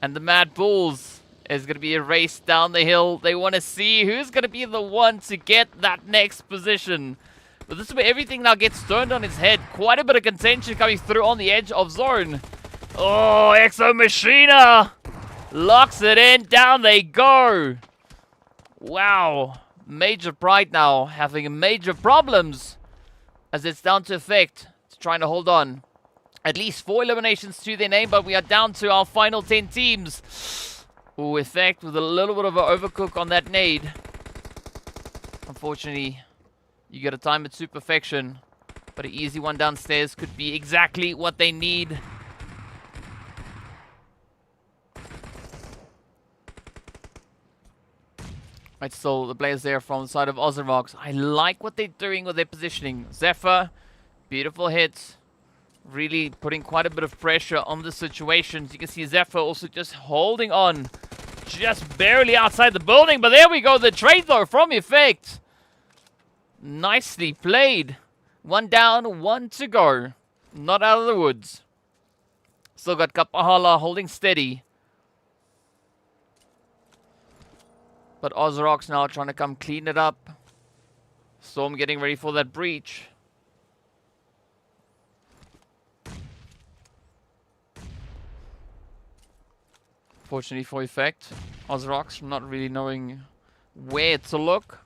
And the Mad Bulls is going to be a race down the hill. They want to see who's going to be the one to get that next position. But this is where everything now gets turned on its head. Quite a bit of contention coming through on the edge of zone. Oh, Exo Machina locks it in. Down they go. Wow. Major Pride now having major problems as it's down to Effect trying to hold on. At least 4 eliminations to their name, but we are down to our final 10 teams. Ooh, Effect with a little bit of an overcook on that nade. Unfortunately, you got to time it to perfection, but an easy one downstairs could be exactly what they need. Right, still the players there from the side of Ozrox. I like what they're doing with their positioning. Zephyr, beautiful hits. Really putting quite a bit of pressure on the situations. You can see Zephyr also just holding on. Just barely outside the building. But there we go. The trade though from Effect. Nicely played. 1 down, 1 to go. Not out of the woods. Still got Kapahala holding steady. But Ozrox now trying to come clean it up. Storm getting ready for that breach. Fortunately for Effect, Ozrox not really knowing where to look.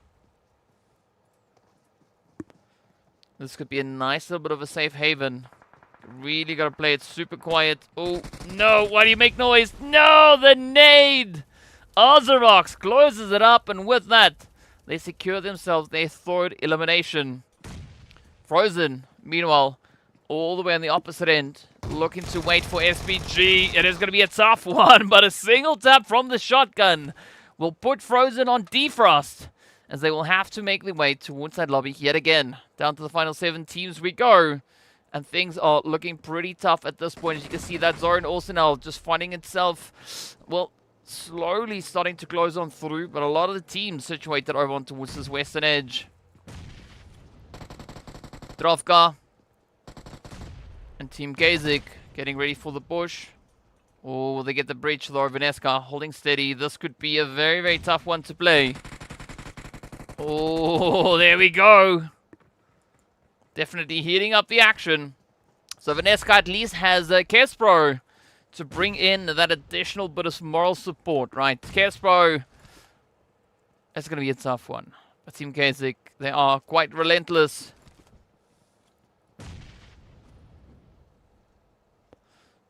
This could be a nice little bit of a safe haven. Really got to play it super quiet. Oh, no. Why do you make noise? No, the nade. Ozrox closes it up, and with that, they secure themselves their 3rd elimination. Frozen, meanwhile, all the way on the opposite end, looking to wait for SPG. It is going to be a tough one, but a single tap from the shotgun will put Frozen on defrost, as they will have to make their way towards that lobby yet again. Down to the final 7 teams we go, and things are looking pretty tough at this point. As you can see, that zone also now just finding itself, well, slowly starting to close on through, but a lot of the teams situated over on towards this western edge. Drovka and Team Gazik getting ready for the push. Oh, will they get the breach though? Veneska holding steady. This could be a very, very tough one to play. Oh, there we go. Definitely heating up the action. So Veneska at least has Kespro to bring in that additional bit of moral support, right? Kespro, that's going to be a tough one. But Team Gazik, they are quite relentless.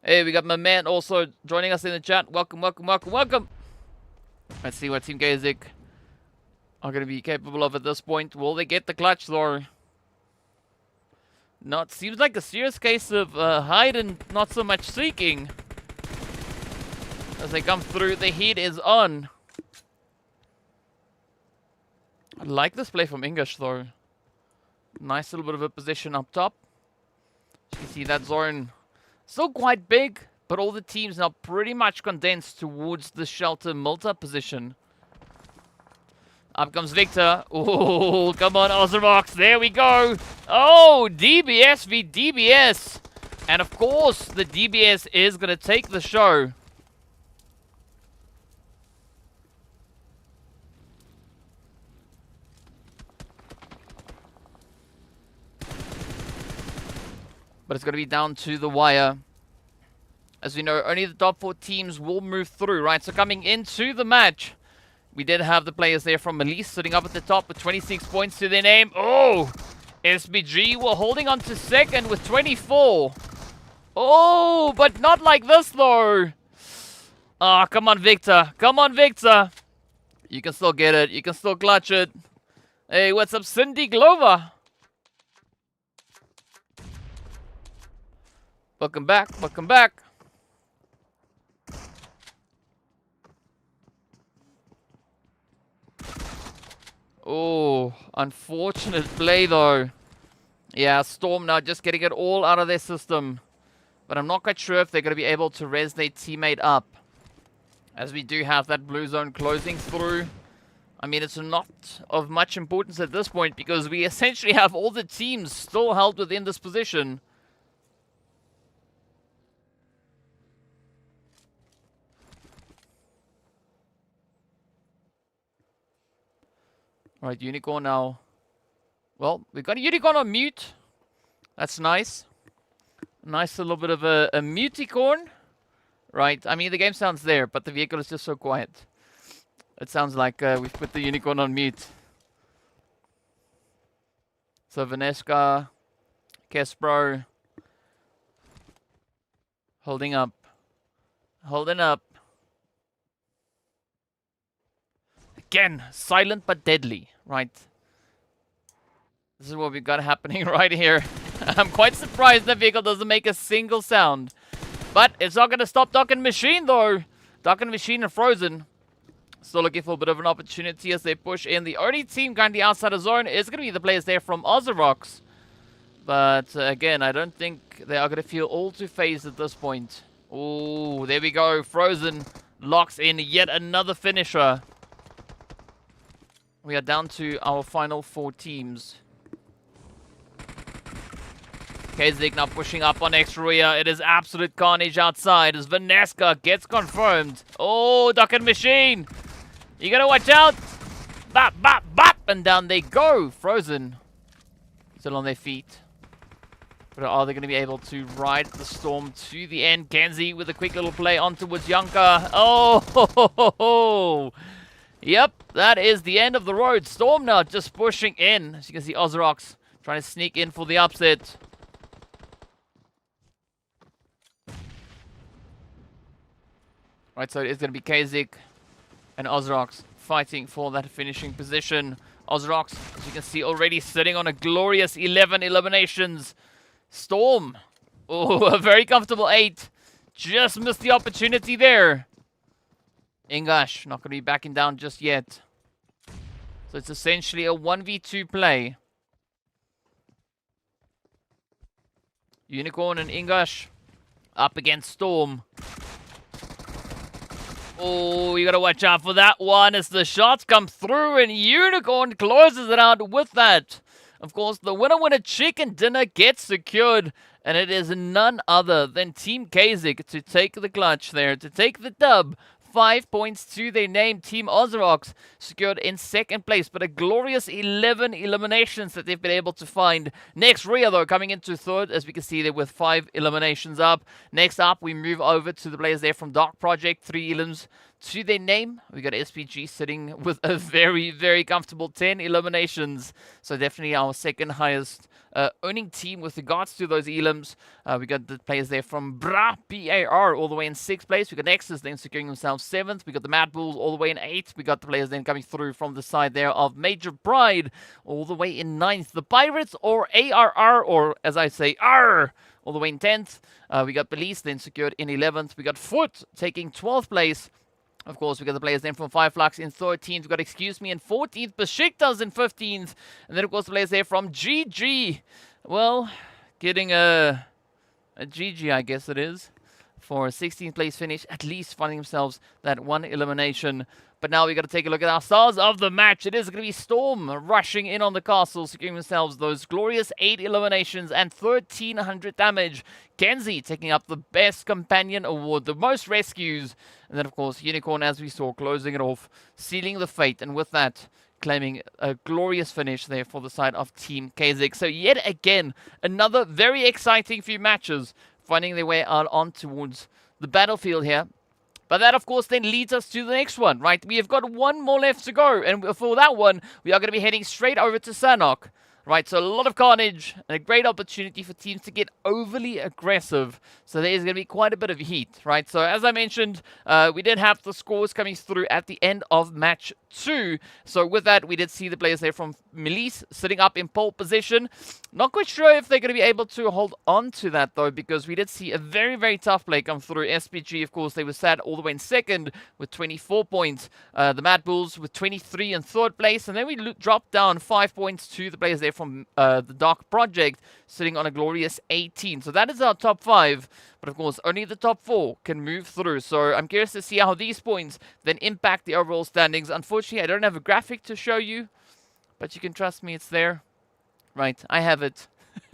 Hey, we got my man also joining us in the chat. Welcome, welcome, welcome, welcome. Let's see what Team Gazik are going to be capable of at this point. Will they get the clutch, though? No, it seems like a serious case of hide and not so much seeking. As they come through, the heat is on. I like this play from English, though. Nice little bit of a position up top. You can see that zone still quite big, but all the teams now pretty much condensed towards the shelter Malta position. Up comes Victor. Oh, come on, Ozerbox. There we go. Oh, DBS v DBS. And of course, the DBS is going to take the show. But it's going to be down to the wire. As we know, only the top 4 teams will move through, right? So coming into the match, we did have the players there from Elise sitting up at the top with 26 points to their name. Oh! SBG were holding on to second with 24. Oh, but not like this, though. Ah, come on, Victor. Come on, Victor. You can still get it. You can still clutch it. Hey, what's up, Cindy Glover? Welcome back. Welcome back. Oh, unfortunate play though. Yeah, Storm now just getting it all out of their system. But I'm not quite sure if they're going to be able to res their teammate up. As we do have that blue zone closing through. I mean, it's not of much importance at this point because we essentially have all the teams still held within this position. Alright, Unicorn now. Well, we've got a Unicorn on mute. That's nice. Nice little bit of a muticorn. Right, I mean, the game sounds there, but the vehicle is just so quiet. It sounds like we've put the Unicorn on mute. So, Vaneska, Kespro. Holding up. Holding up. Again, silent but deadly, right? This is what we've got happening right here. I'm quite surprised the vehicle doesn't make a single sound. But it's not going to stop Dock and Machine, though. Dock and Machine and Frozen. Still looking for a bit of an opportunity as they push in. The only team currently outside the zone is going to be the players there from Ozerbox. But again, I don't think they are going to feel all too phased at this point. Oh, there we go. Frozen locks in yet another finisher. We are down to our final 4 teams. Kazik now pushing up on RUYA. It is absolute carnage outside as Vaneska gets confirmed. Oh, Dock and Machine. You gotta watch out. Bop, bop, bop. And down they go. Frozen. Still on their feet. But are they going to be able to ride the storm to the end? Kenzie with a quick little play on towards Yanka. Oh, ho, ho, ho, ho. Yep, that is the end of the road. Storm now just pushing in. As you can see, Ozrox trying to sneak in for the upset. Right, so it is going to be Kazik and Ozrox fighting for that finishing position. Ozrox, as you can see, already sitting on a glorious 11 eliminations. Storm, oh, a very comfortable 8. Just missed the opportunity there. Ingash, not going to be backing down just yet. So it's essentially a 1v2 play. Unicorn and Ingash up against Storm. Oh, you gotta watch out for that one as the shots come through and Unicorn closes it out with that. Of course, the winner chicken dinner gets secured, and it is none other than Team Kazik to take the clutch there, to take the dub. 5 points to their name. Team Ozrox secured in second place, but a glorious 11 eliminations that they've been able to find. Next, RUYA, though, coming into third, as we can see there with 5 eliminations up. Next up, we move over to the players there from Dark Project, 3 elims to their name. We got SPG sitting with a very, very comfortable 10 eliminations. So definitely our second highest owning team with regards to those elims. We got the players there from BAR all the way in 6th place. We got Nexus then securing themselves 7th. We got the Mad Bulls all the way in 8th. We got the players then coming through from the side there of Major Pride all the way in 9th. The Pirates, or ARR, or as I say, R, all the way in 10th. We got Police then secured in 11th. We got Foot taking 12th place. Of course, we got the players then from FLUX in 13th. We got Excuse Me in 14th. Besiktas in 15th. And then, of course, the players there from GG. Well, getting a GG, I guess it is, for a 16th place finish. At least finding themselves that 1 elimination. But now we got to take a look at our stars of the match. It is going to be Storm rushing in on the castle, securing themselves those glorious 8 eliminations and 1,300 damage. Kenzie taking up the Best Companion Award, the most rescues. And then, of course, Unicorn, as we saw, closing it off, sealing the fate. And with that, claiming a glorious finish there for the side of Team Kazik. So yet again, another very exciting few matches finding their way out on towards the battlefield here. But that, of course, then leads us to the next one, right? We have got one more left to go. And for that one, we are going to be heading straight over to Sanhok. Right, so a lot of carnage and a great opportunity for teams to get overly aggressive. So there's going to be quite a bit of heat, right? So as I mentioned, we did have the scores coming through at the end of match 2. So with that, we did see the players there from Milice sitting up in pole position. Not quite sure if they're going to be able to hold on to that, though, because we did see a very, very tough play come through. SPG, of course, they were sat all the way in second with 24 points. The Mad Bulls with 23 in third place. And then we dropped down 5 points to the players there from the Dark Project, sitting on a glorious 18. So that is our top 5. But of course, only the top 4 can move through. So I'm curious to see how these points then impact the overall standings. Unfortunately, I don't have a graphic to show you, but you can trust me, it's there. Right, I have it.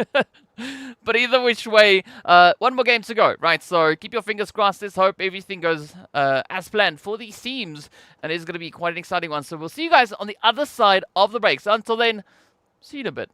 But either which way, one more game to go, right? So keep your fingers crossed. Let's hope everything goes as planned for these teams. And it's going to be quite an exciting one. So we'll see you guys on the other side of the break. So until then, see you in a bit.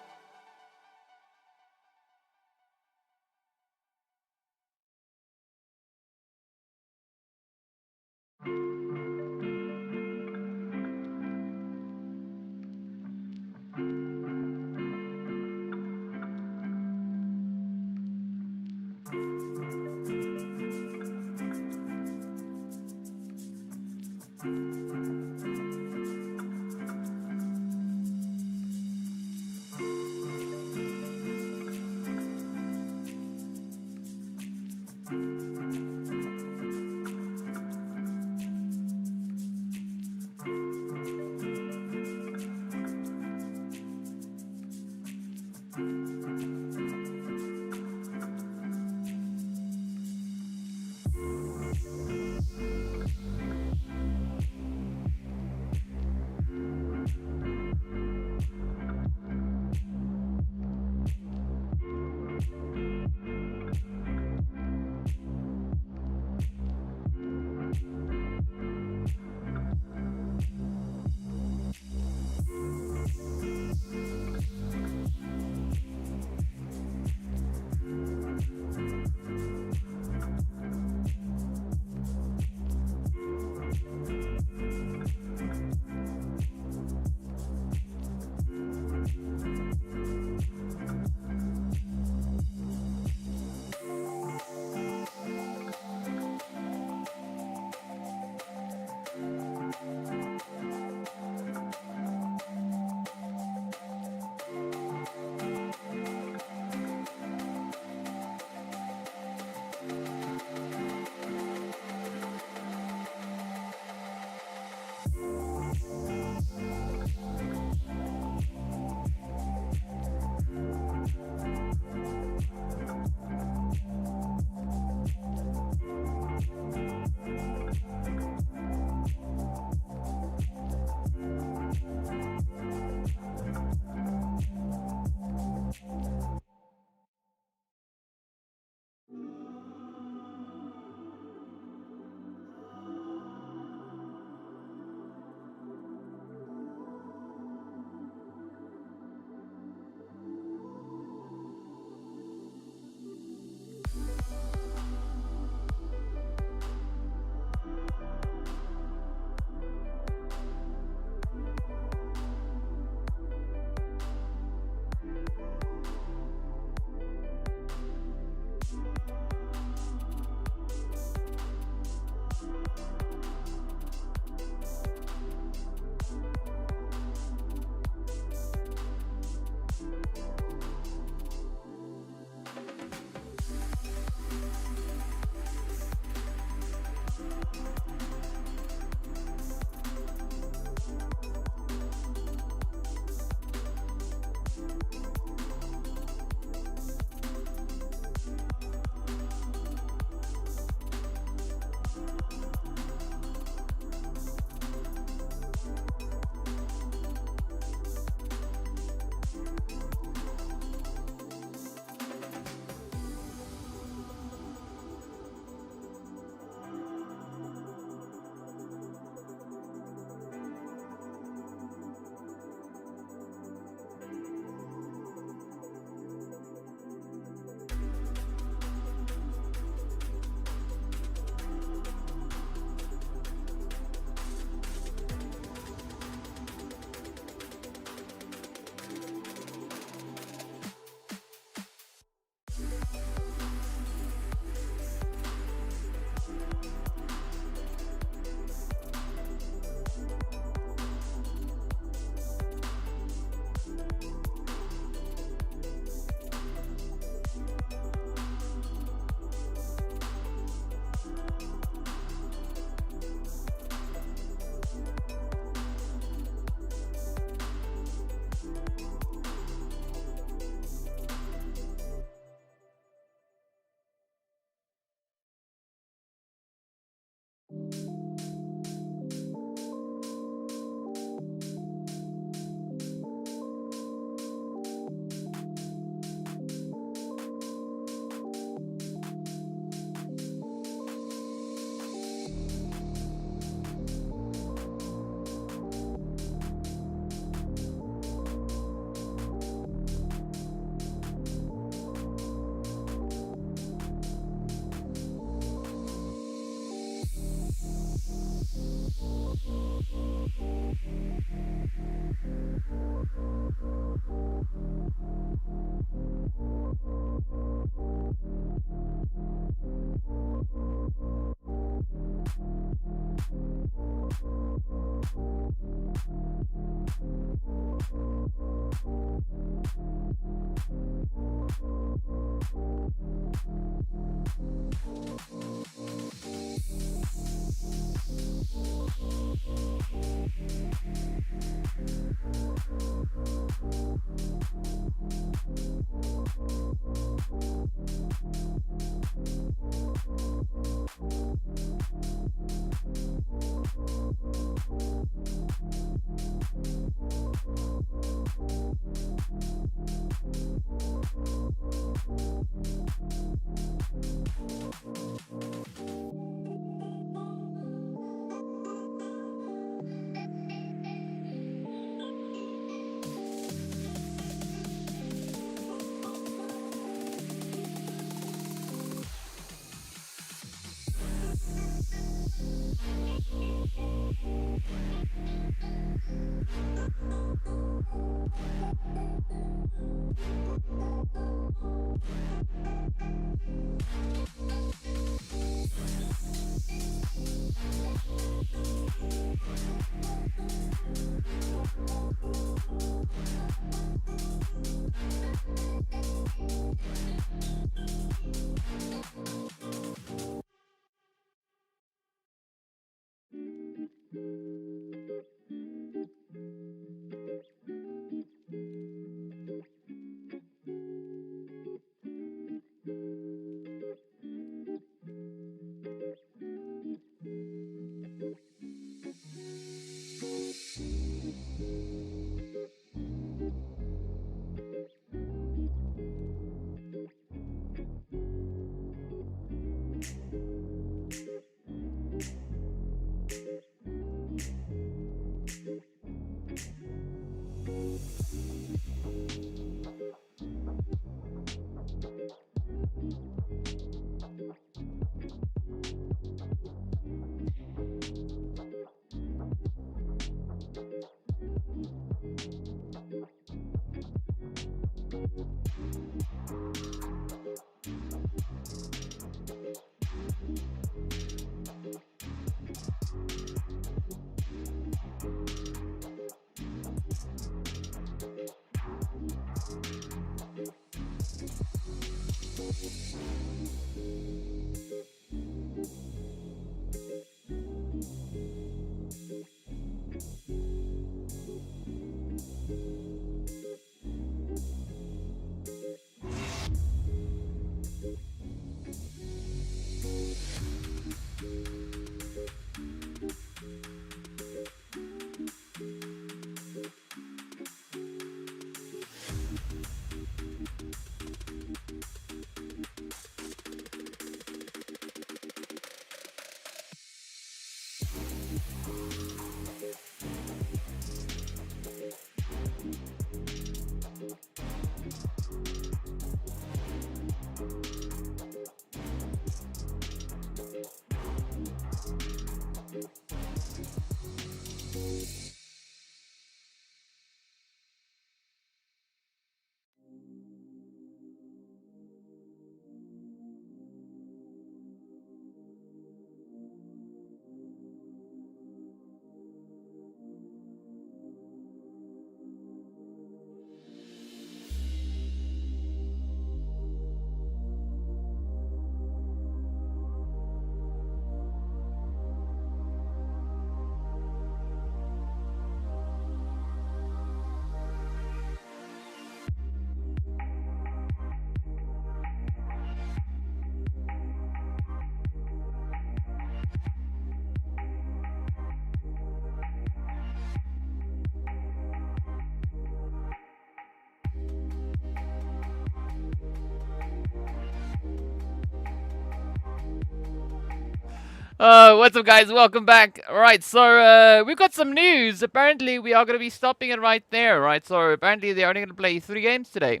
What's up, guys? Welcome back. All right, so we've got some news. Apparently, we are going to be stopping it right there, right? So apparently, they're only going to play 3 games today.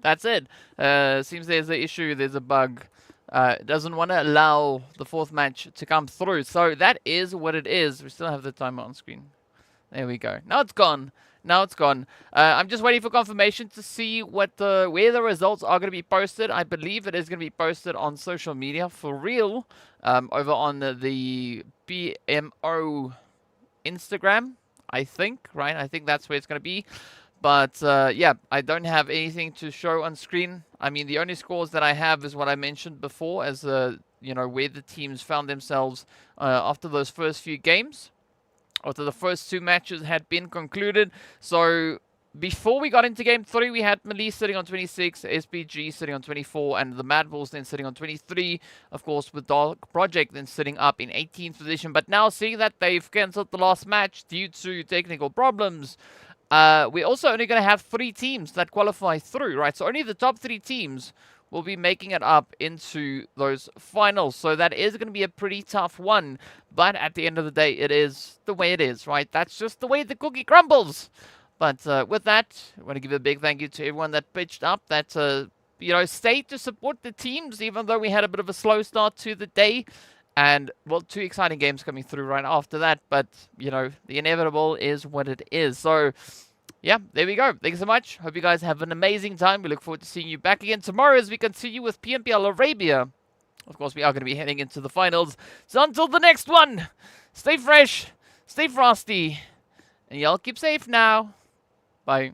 That's it. Seems there's an issue, there's a bug. It doesn't want to allow the 4th match to come through. So that is what it is. We still have the timer on screen. There we go. Now it's gone. Now it's gone. I'm just waiting for confirmation to see where the results are going to be posted. I believe it is going to be posted on social media for real, over on the BMO Instagram, I think, right? I think that's where it's going to be. But yeah, I don't have anything to show on screen. I mean, the only scores that I have is what I mentioned before, as you know, where the teams found themselves after those first few games, after the first 2 matches had been concluded. So before we got into Game 3, we had Melee sitting on 26, SPG sitting on 24, and the Mad Bulls then sitting on 23. Of course, with Dark Project then sitting up in 18th position. But now, seeing that they've cancelled the last match due to technical problems, we're also only going to have 3 teams that qualify through, right? So only the top 3 teams will be making it up into those finals. So that is going to be a pretty tough one. But at the end of the day, it is the way it is, right? That's just the way the cookie crumbles. But with that, I want to give a big thank you to everyone that pitched up, that stayed to support the teams, even though we had a bit of a slow start to the day. And, well, 2 exciting games coming through right after that. But, the inevitable is what it is. So, yeah, there we go. Thank you so much. Hope you guys have an amazing time. We look forward to seeing you back again tomorrow as we continue with PMPL Arabia. Of course, we are going to be heading into the finals. So until the next one, stay fresh, stay frosty, and y'all keep safe now. Bye.